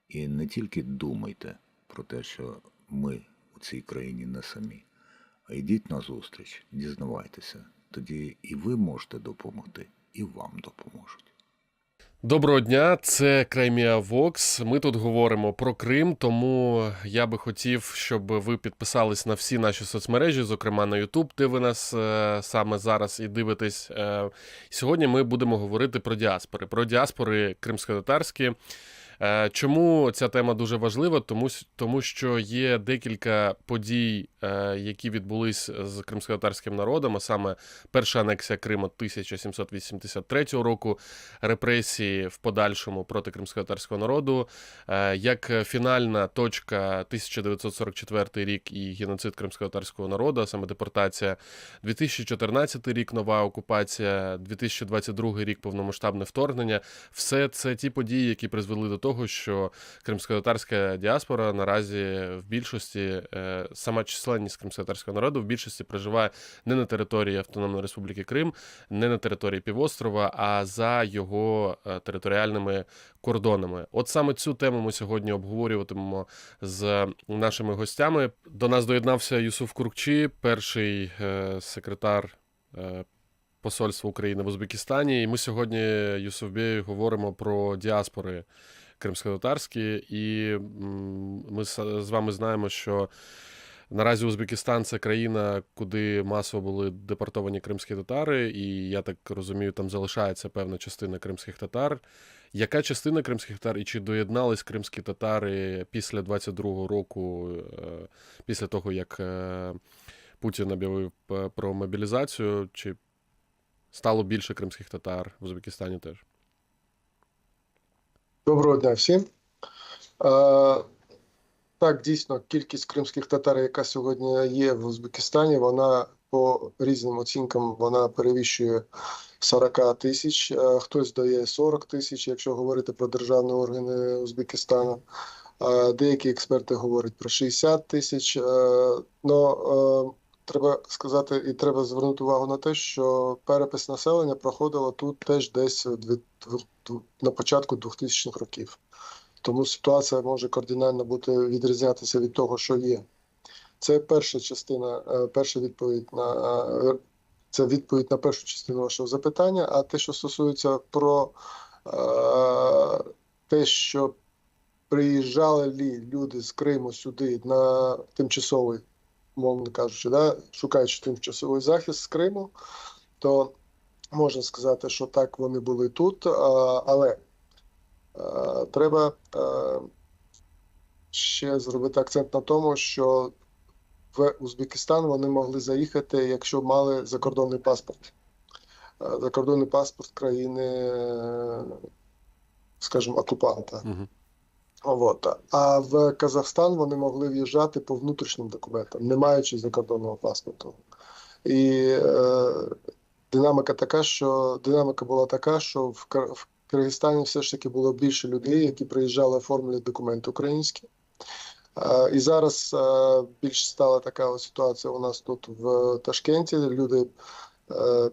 І не тільки думайте про те, що ми у цій країні не самі, а йдіть на зустріч, дізнавайтеся. Тоді і ви можете допомогти, і вам допоможуть. Доброго дня, це Кремія Vox. Ми тут говоримо про Крим, тому я би хотів, щоб ви підписались на всі наші соцмережі, зокрема на YouTube, де ви нас саме зараз і дивитесь. Сьогодні ми будемо говорити про діаспори кримськотатарські. Чому ця тема дуже важлива? Тому що є декілька подій, які відбулись з кримськотатарським народом, а саме перша анексія Криму 1783 року, репресії в подальшому проти кримськотатарського народу, як фінальна точка 1944 рік і геноцид кримськотатарського народу, а саме депортація, 2014 рік нова окупація, 2022 рік повномасштабне вторгнення. Все це ті події, які призвели до того, що кримськотатарська діаспора наразі в більшості, сама численність кримськотатарського народу в більшості проживає не на території Автономної Республіки Крим, не на території півострова, а за його територіальними кордонами. От саме цю тему ми сьогодні обговорюватимемо з нашими гостями. До нас доєднався Юсуф Куркчі, перший секретар Посольства України в Узбекистані. І ми сьогодні, Юсуфбей, говоримо про діаспори кримськотатарські. І ми з вами знаємо, що наразі Узбекистан – це країна, куди масово були депортовані кримські татари, і, я так розумію, там залишається певна частина кримських татар. Яка частина кримських татар, і чи доєднались кримські татари після 22-го року, після того, як Путін об'явив про мобілізацію, чи стало більше кримських татар в Узбекистані теж? Доброго дня всім. Так, дійсно, кількість кримських татар, яка сьогодні є в Узбекистані, вона по різним оцінкам вона перевищує 40 тисяч, хтось дає 40 тисяч, якщо говорити про державні органи Узбекистану. Деякі експерти говорять про 60 тисяч. Треба сказати і треба звернути увагу на те, що перепис населення проходило тут теж десь на початку 2000-х років. Тому ситуація може кардинально відрізнятися від того, що є. Це перша частина, перша відповідь це відповідь на першу частину вашого запитання. А те, що стосується про те, що приїжджали люди з Криму сюди на тимчасовий, мовно кажучи, шукаючи тимчасовий захист з Криму, то можна сказати, що так, вони були тут, але треба ще зробити акцент на тому, що в Узбекистан вони могли заїхати, якщо мали закордонний паспорт. Закордонний паспорт країни, скажімо, окупанта. А в Казахстан вони могли в'їжджати по внутрішнім документам, не маючи закордонного паспорту. І динаміка була така, що в Киргизстані все ж таки було більше людей, які приїжджали оформлювати документи українські. І зараз більш стала така ситуація у нас тут в Ташкенті. Люди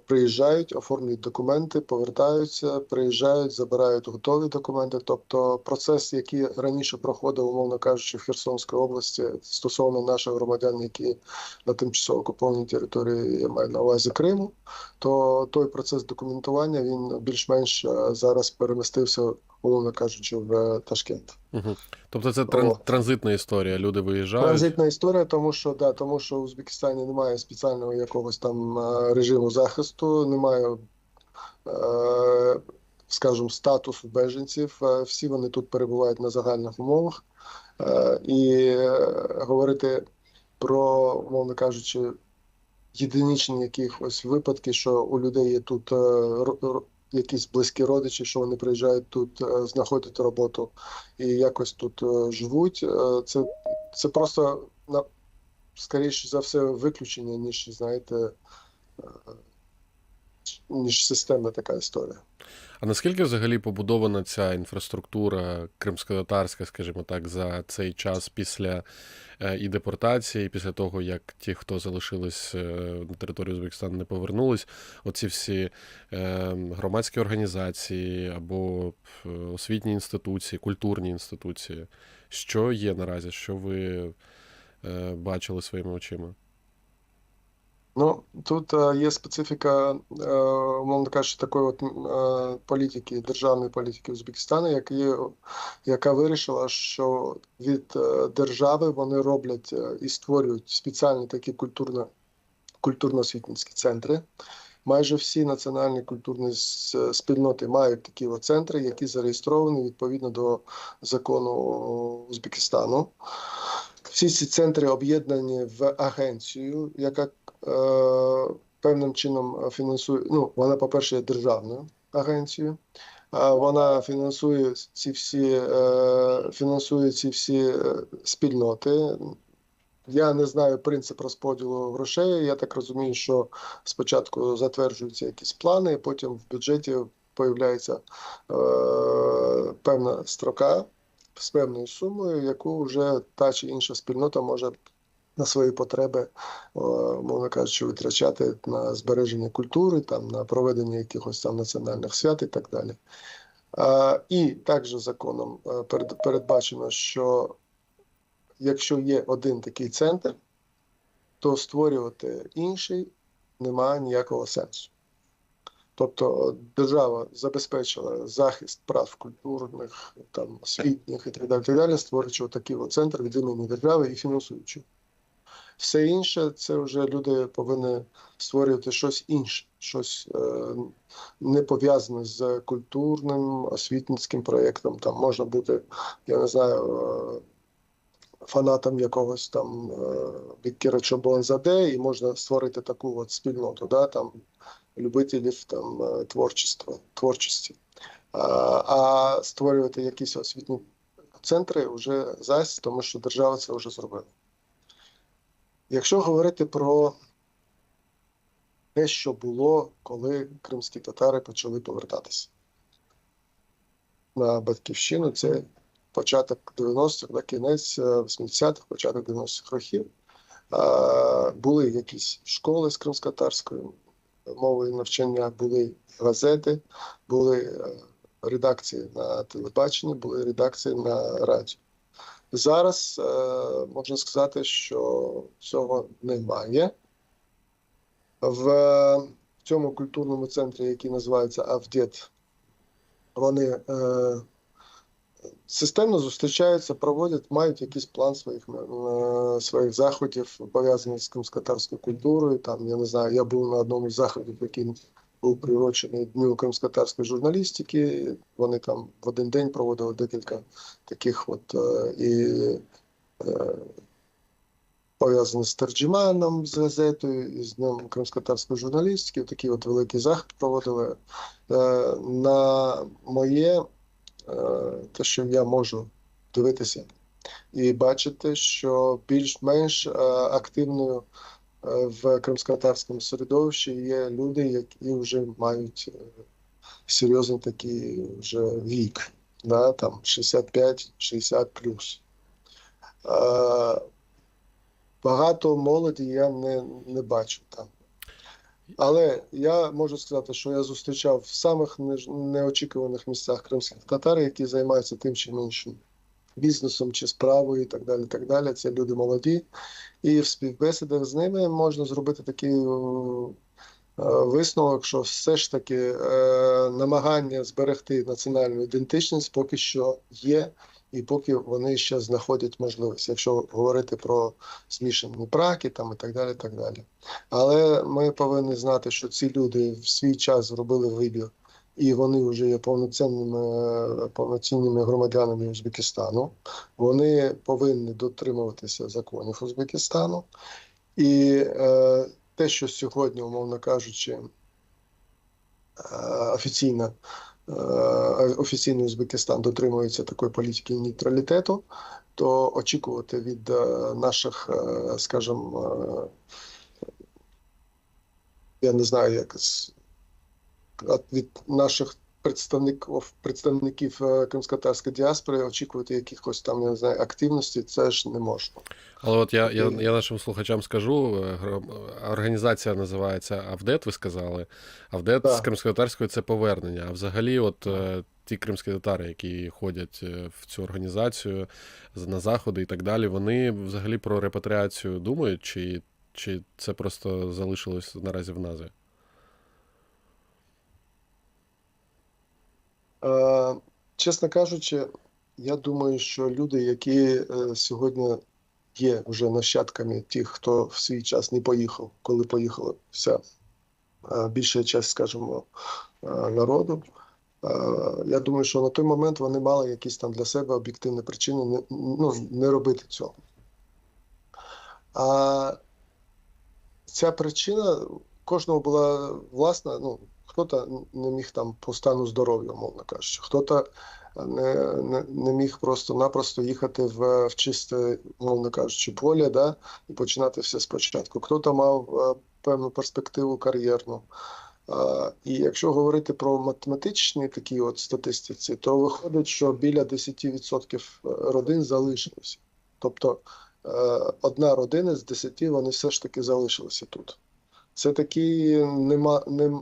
приїжджають, оформлюють документи, повертаються, приїжджають, забирають готові документи. Тобто процес, який раніше проходив, умовно кажучи, в Херсонській області стосовно наших громадян, які на тимчасово окупованій території, я маю на увазі Криму, то той процес документування, він більш-менш зараз перемістився, умовно кажучи, в Ташкент. Тобто це транзитна історія, люди виїжджають? Транзитна історія, тому що в Узбекистані немає спеціального якогось там режиму захисту, немає, скажімо, статусу біженців, всі вони тут перебувають на загальних умовах. І говорити про, умовно кажучи, єдиничні якихось випадки, що у людей є тут якісь близькі родичі, що вони приїжджають тут, знаходять роботу і якось тут живуть. Це просто скоріше за все, виключення, ніж, знаєте, е, ніж системна така історія. А наскільки взагалі побудована ця інфраструктура кримськотатарська, скажімо так, за цей час після і депортації, і після того, як ті, хто залишились на території Узбекистану, не повернулись, оці всі громадські організації або освітні інституції, культурні інституції, що є наразі, що ви бачили своїми очима? Ну, тут є специфіка, умовно кажучи, такої от політики, державної політики Узбекистану, яка вирішила, що від держави вони роблять і створюють спеціальні такі культурно-освітницькі центри. Майже всі національні культурні спільноти мають такі от центри, які зареєстровані відповідно до закону Узбекистану. Всі ці центри об'єднані в агенцію, яка певним чином фінансує, ну, вона, по-перше, є державною агенцією, вона фінансує ці всі спільноти. Я не знаю принцип розподілу грошей, я так розумію, що спочатку затверджуються якісь плани, потім в бюджеті появляється певна строка з певною сумою, яку вже та чи інша спільнота може на свої потреби, мовно кажучи, витрачати на збереження культури, там, на проведення якихось там національних свят і так далі. І також законом передбачено, що якщо є один такий центр, то створювати інший немає ніякого сенсу. Тобто держава забезпечила захист прав культурних, там, освітніх і так далі, створюючи такий центр від імені держави і фінансуючи. Все інше, це вже люди повинні створювати щось інше, щось не пов'язане з культурним, освітницьким проєктом. Там можна бути, я не знаю, фанатом якогось там Беккера Чобонзаде, і можна створити таку от спільноту, да, там, любителів там, творчості. А створювати якісь освітні центри вже зась, тому що держава це вже зробила. Якщо говорити про те, що було, коли кримські татари почали повертатися на батьківщину, це початок 90-х, кінець 80-х, початок 90-х років. Були якісь школи з кримськотатарською мовою навчання, були газети, були редакції на телебаченні, були редакції на радіо. Зараз можна сказати, що цього немає. В цьому культурному центрі, який називається Авдєт, вони системно зустрічаються, проводять, мають якийсь план своїх заходів, пов'язаних з кримськотатарською культурою. Там, я не знаю, я був на одному з заходів, який був приурочений Дню кримськотатарської журналістики. Вони там в один день проводили декілька таких от і пов'язаних з Терджіманом, з газетою, і з Днем кримськотатарської журналістики. Такий от великий захід проводили. На моє, те, що я можу дивитися і бачити, що більш-менш активною в кримськотатарському середовищі є люди, які вже мають серйозний такий вже вік, да, там 65-60 плюс. Багато молоді я не бачу там. Але я можу сказати, що я зустрічав в самих неочікуваних місцях кримських татар, які займаються тим чи іншим бізнесом чи справою і так далі, так далі. Це люди молоді. І в співбесідах з ними можна зробити такий висновок, що все ж таки намагання зберегти національну ідентичність поки що є, і поки вони ще знаходять можливість, якщо говорити про змішані браки там, і так далі, так далі. Але ми повинні знати, що ці люди в свій час зробили вибір, і вони вже є повноцінними громадянами Узбекистану. Вони повинні дотримуватися законів Узбекистану. І те, що сьогодні, умовно кажучи, офіційно офіційний Узбекистан дотримується такої політики нейтралітету, то очікувати від наших, скажімо, я не знаю, як від наших представників кримськотатарської діаспори очікувати якихось там, я не знаю, активності, це ж не можна. Але от я нашим слухачам скажу, організація називається АВДЕТ, ви сказали. АВДЕТ з Так. кримськотатарської – це повернення. А взагалі от ті кримські татари, які ходять в цю організацію на заходи і так далі, вони взагалі про репатріацію думають, чи це просто залишилось наразі в назві? Чесно кажучи, я думаю, що люди, які сьогодні є вже нащадками тих, хто в свій час не поїхав, коли поїхала вся більша частина, скажімо, народу, я думаю, що на той момент вони мали якісь там для себе об'єктивні причини не робити цього. А ця причина кожного була власна, хто-то не міг там по стану здоров'я, умовно кажучи, хто-то не міг просто-напросто їхати в чисте, умовно кажучи, поле, да, і починати все спочатку. Хто-то мав певну перспективу кар'єрну. І якщо говорити про математичні такі от статистиці, то виходить, що біля 10% родин залишилося. Тобто одна родина з 10, вони все ж таки залишилися тут. Це такий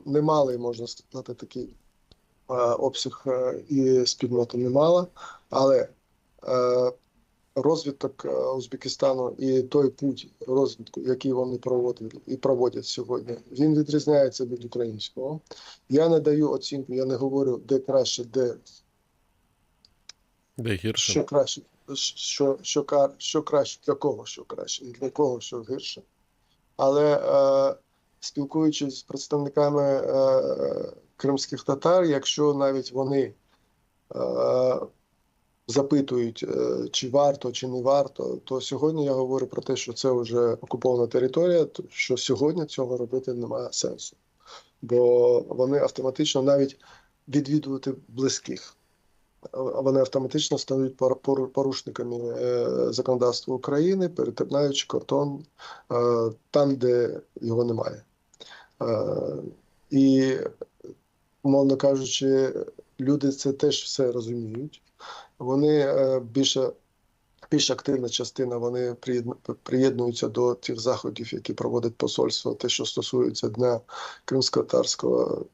немалий, можна сказати, такий обсяг і спільноти немала, але розвиток Узбекистану і той путь розвитку, який вони проводили і проводять сьогодні, він відрізняється від українського. Я не даю оцінку, я не говорю, де краще, Де гірше? що краще, що краще, для кого що краще і для кого що гірше. Але спілкуючись з представниками кримських татар, якщо навіть вони запитують, чи варто, чи не варто, то сьогодні я говорю про те, що це вже окупована територія, що сьогодні цього робити немає сенсу. Бо вони автоматично навіть відвідувати близьких. Вони автоматично стають порушниками законодавства України, перетинаючи кордон там, де його немає. І, умовно кажучи, люди це теж все розуміють. Вони більш активна частина, вони приєднуються до тих заходів, які проводить посольство, те, що стосується Дня кримськотатарського,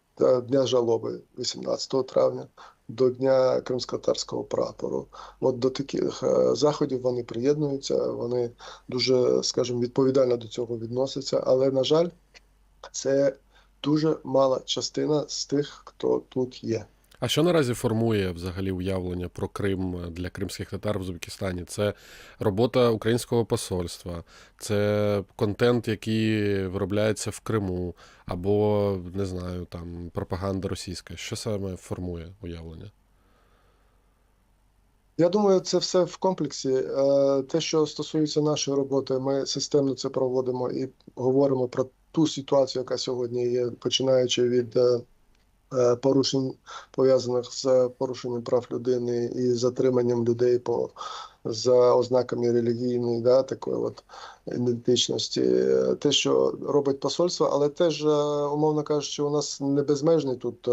Дня жалоби 18 травня, до Дня кримськотатарського прапору. От до таких заходів вони приєднуються, вони дуже, скажімо, відповідально до цього відносяться, але, на жаль, це дуже мала частина з тих, хто тут є. А що наразі формує взагалі уявлення про Крим для кримських татар в Узбекистані? Це робота українського посольства, це контент, який виробляється в Криму, або, не знаю, там, пропаганда російська. Що саме формує уявлення? Я думаю, це все в комплексі. Те, що стосується нашої роботи, ми системно це проводимо і говоримо про ту ситуацію, яка сьогодні є, починаючи від порушень, пов'язаних з порушенням прав людини і затриманням людей за ознаками релігійної, такої от ідентичності. Те, що робить посольство, але теж, умовно кажучи, у нас не безмежний тут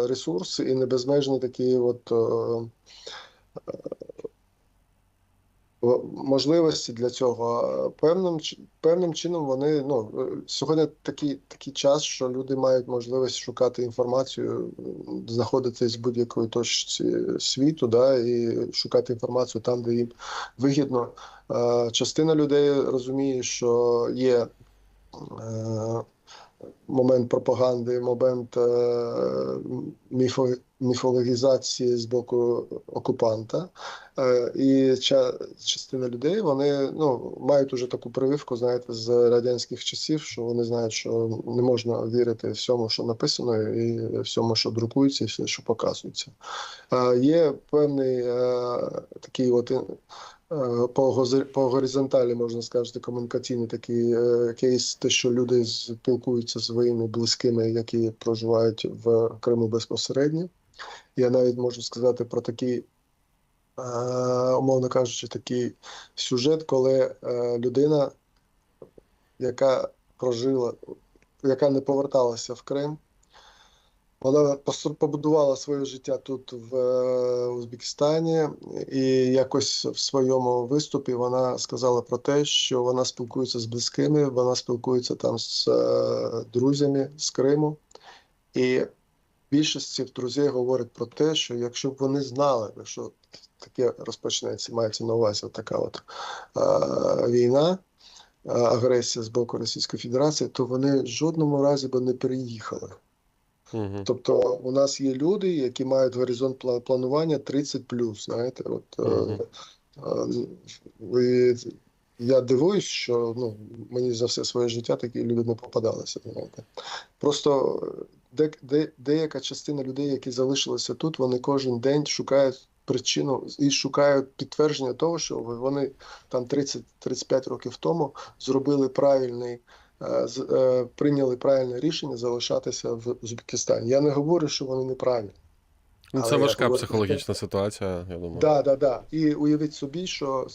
ресурс і не безмежний такий от можливості для цього. Певним чином вони, сьогодні такий час, що люди мають можливість шукати інформацію, знаходитись з будь-якої точки світу, і шукати інформацію там, де їм вигідно. Частина людей розуміє, що є момент пропаганди, момент міфологізації з боку окупанта. І частина людей, вони мають уже таку прививку, знаєте, з радянських часів, що вони знають, що не можна вірити всьому, що написано, і всьому, що друкується, і все, що показується. Є певний такий от по горизонталі, можна сказати, комунікаційний такий кейс, те, що люди спілкуються зі своїми близькими, які проживають в Криму безпосередньо. Я навіть можу сказати про такий, умовно кажучи, такий сюжет, коли людина, яка прожила, яка не поверталася в Крим, вона побудувала своє життя тут в Узбекистані, і якось в своєму виступі вона сказала про те, що вона спілкується з близькими, вона спілкується там з друзями з Криму. І більшість цих друзів говорить про те, що якщо б вони знали, що таке розпочнеться, мається на увазі така от війна, агресія з боку Російської Федерації, то вони в жодному разі би не переїхали. Угу. Тобто у нас є люди, які мають горизонт планування 30+, знаєте, я дивуюсь, що мені за все своє життя такі люди не попадалися. Знаєте. Просто деяка частина людей, які залишилися тут, вони кожен день шукають причину і шукають підтвердження того, що вони там 30-35 років тому зробили прийняли правильне рішення залишатися в Узбекистані. Я не говорю, що вони неправильні. Це важка психологічна ситуація, я думаю. Так. І уявіть собі, що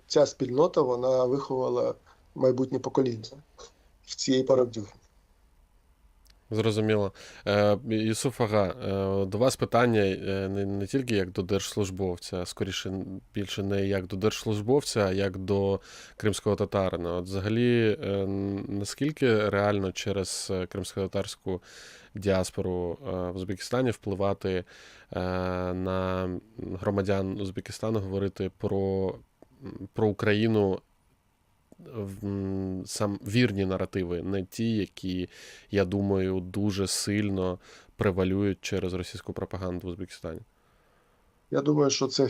ця спільнота, вона виховала майбутнє покоління в цій парадигмі. Зрозуміло. Юсуф Ага, до вас питання не тільки як до держслужбовця, скоріше більше не як до держслужбовця, а як до кримського татарина. От взагалі, наскільки реально через кримськотатарську діаспору в Узбекистані впливати на громадян Узбекистану, говорити про Україну сам вірні наративи, не ті, які, я думаю, дуже сильно превалюють через російську пропаганду в Узбекистані? Я думаю, що це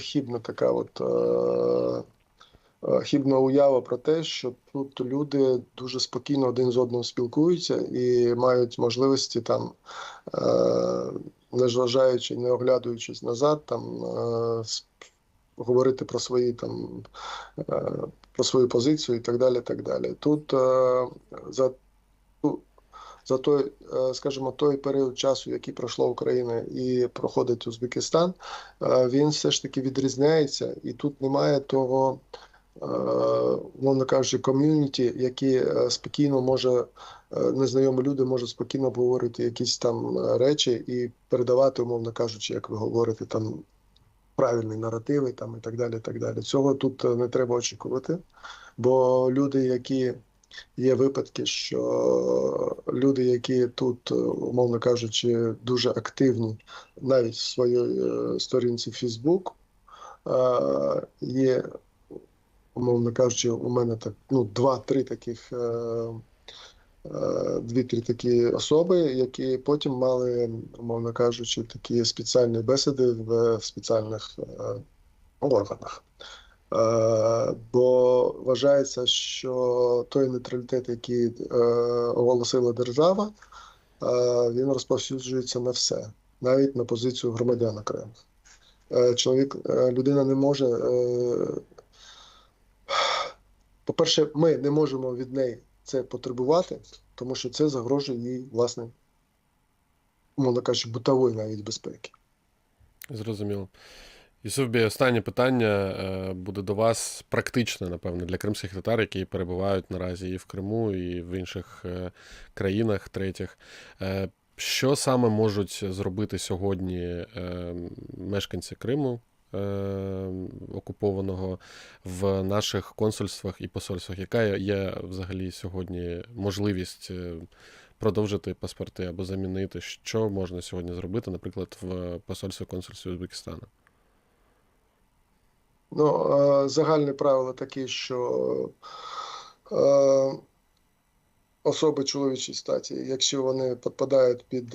хибна уява про те, що тут люди дуже спокійно один з одним спілкуються і мають можливості там, не зважаючи, не оглядуючись назад, там говорити про свої там про свою позицію і так далі. Так далі. Тут за той, скажімо, той період часу, який пройшла Україна і проходить Узбекистан, він все ж таки відрізняється, і тут немає того, мовно кажучи, ком'юніті, які спокійно може, незнайомі люди можуть спокійно обговорити якісь там речі і передавати, умовно кажучи, як ви говорите, там правильні наративи там, і так далі, так далі. Цього тут не треба очікувати, бо люди, які є випадки, що люди, які тут, умовно кажучи, дуже активні, навіть в своїй сторінці Facebook, є, умовно кажучи, у мене так, дві-три такі особи, які потім мали, умовно кажучи, такі спеціальні бесіди в спеціальних органах. Бо вважається, що той нейтралітет, який оголосила держава, він розповсюджується на все, навіть на позицію громадян окремих. Людина не може... По-перше, ми не можемо від неї це потребувати, тому що це загрожує їй, власне, мовно кажучи, бутової навіть безпеки. Зрозуміло. Юсуф Бей, останнє питання буде до вас практичне, напевно, для кримських татар, які перебувають наразі і в Криму, і в інших країнах третіх. Що саме можуть зробити сьогодні мешканці Криму, окупованого, в наших консульствах і посольствах? Яка є взагалі сьогодні можливість продовжити паспорти або замінити? Що можна сьогодні зробити, наприклад, в посольстві консульстві Узбекистану? Загальне правило таке, що особи чоловічої статі, якщо вони підпадають під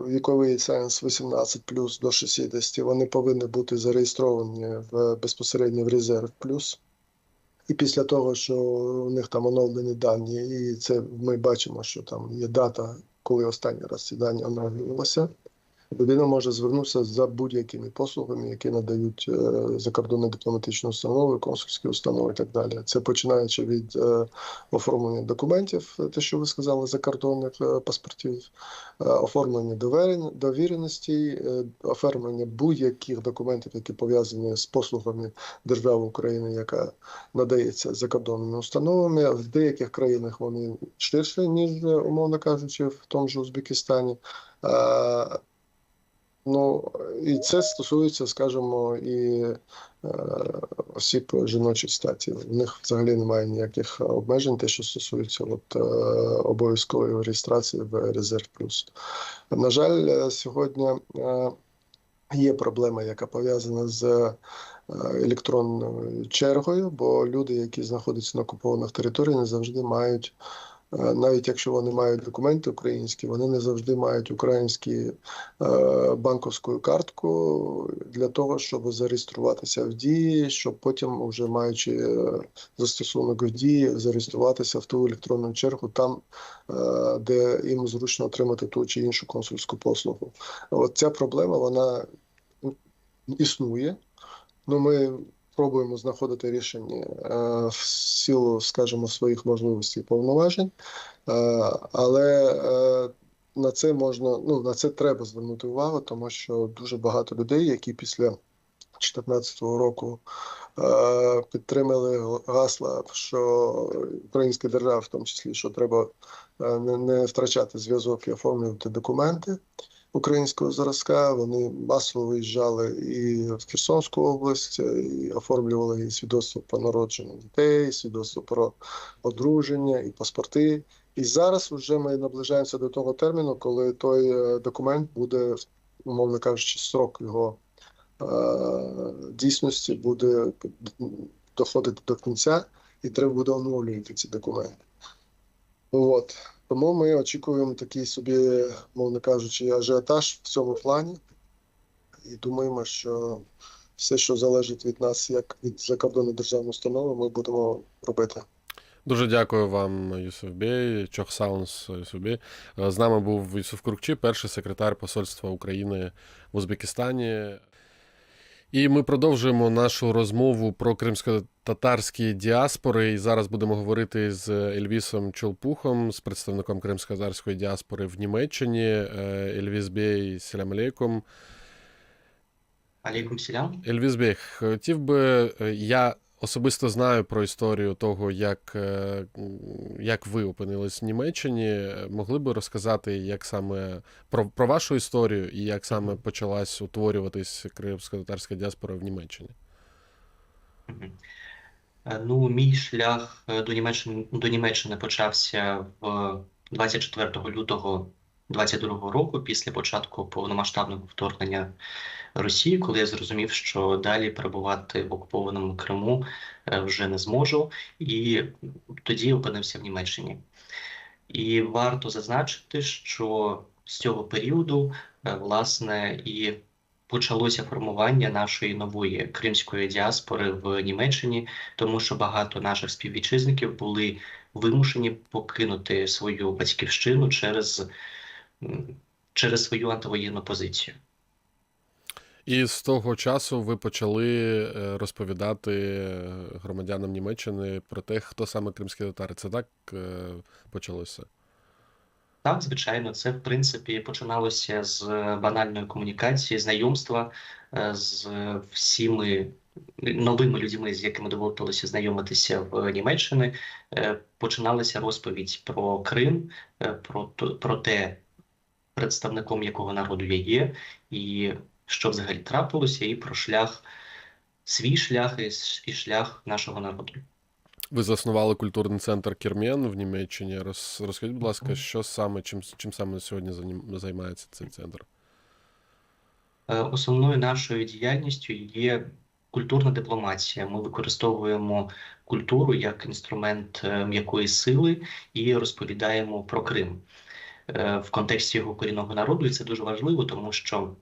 віковий ценз 18+ до 60, вони повинні бути зареєстровані безпосередньо в резерв плюс. І після того, що у них там оновлені дані, і це ми бачимо, що там є дата, коли останній раз ці дані оновлювалися, людина може звернутися за будь-якими послугами, які надають закордонні дипломатичні установи, консульські установи і так далі. Це починаючи від оформлення документів, те, що ви сказали, закордонних паспортів, оформлення довіреності, оформлення будь-яких документів, які пов'язані з послугами держави України, яка надається закордонними установами. В деяких країнах вони ширші, ніж, умовно кажучи, в тому ж Узбекистані. Ну, і це стосується, скажімо, і осіб жіночої статі. У них взагалі немає ніяких обмежень, те, що стосується обов'язкової реєстрації в Резерв Плюс. На жаль, сьогодні є проблема, яка пов'язана з електронною чергою, бо люди, які знаходяться на окупованих територіях, не завжди мають, навіть якщо вони мають документи українські, вони не завжди мають українську банківську картку для того, щоб зареєструватися в Дії, щоб потім, вже маючи застосунок в Дії, зареєструватися в ту електронну чергу там, де їм зручно отримати ту чи іншу консульську послугу. От ця проблема, вона існує. Ну, ми пробуємо знаходити рішення в силу, скажімо, своїх можливостей і повноважень, але на це можна, ну, на це треба звернути увагу, тому що дуже багато людей, які після 2014 року підтримали гасла, що українська держава, в тому числі, що треба не втрачати зв'язок і оформлювати документи українського зразка, вони масово виїжджали і в Херсонську область, і оформлювали і свідоцтво про народження дітей, і свідоцтво про одруження, і паспорти. І зараз вже ми наближаємося до того терміну, коли той документ буде, умовно кажучи, срок його дійсності буде доходити до кінця, і треба буде оновлювати ці документи. От. Тому ми очікуємо такий собі, мовно кажучи, ажіотаж в цьому плані. І думаємо, що все, що залежить від нас, як від закордонної державної установи, ми будемо робити. Дуже дякую вам, Юсуф Бей, Чохсаунс Юсуф Бей. З нами був Юсуф Крукчі, перший секретар Посольства України в Узбекистані. І ми продовжуємо нашу розмову про кримськотатарські діаспори. І зараз будемо говорити з Ельвісом Чолпухом, з представником кримськотатарської діаспори в Німеччині. Ельвіс Бей, селям алейкум. Алейкум селям. Ельвіс Бей, хотів би, я особисто знаю про історію того, як ви опинились в Німеччині. Могли би розказати, як саме про вашу історію і як саме почалась утворюватись кримськотатарська діаспора в Німеччині? Ну, мій шлях до Німеччини почався в 24 лютого 2022 року, після початку повномасштабного вторгнення Росії, коли я зрозумів, що далі перебувати в окупованому Криму вже не зможу, і тоді опинився в Німеччині. І варто зазначити, що з цього періоду, власне, і почалося формування нашої нової кримської діаспори в Німеччині, тому що багато наших співвітчизників були вимушені покинути свою батьківщину через свою антивоєнну позицію. І з того часу ви почали розповідати громадянам Німеччини про те, хто саме кримські татари. Це так почалося? Так, звичайно, це, в принципі, починалося з банальної комунікації, знайомства з всіми новими людьми, з якими доводилося знайомитися в Німеччині. Починалася розповідь про Крим, про те, представником якого народу я є, і що взагалі трапилося, і про свій шлях і шлях нашого народу. Ви заснували культурний центр Кірмен в Німеччині. Розкажіть, будь ласка, що саме, чим саме сьогодні займається цей центр? Основною нашою діяльністю є культурна дипломатія. Ми використовуємо культуру як інструмент м'якої сили і розповідаємо про Крим в контексті його корінного народу. І це дуже важливо, тому що,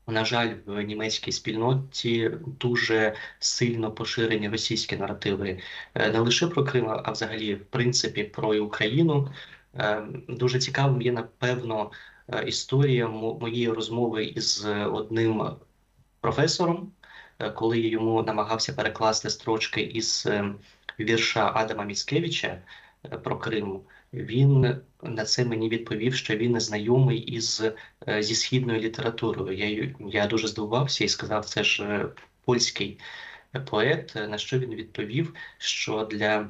на жаль, в німецькій спільноті дуже сильно поширені російські наративи не лише про Крим, а взагалі, в принципі, про Україну. Дуже цікавим є, напевно, історія моєї розмови із одним професором, коли я йому намагався перекласти строчки із вірша Адама Міцкевича про Крим. Він на це мені відповів, що він не знайомий зі східною літературою. Я дуже здивувався і сказав, це ж польський поет, на що він відповів, що для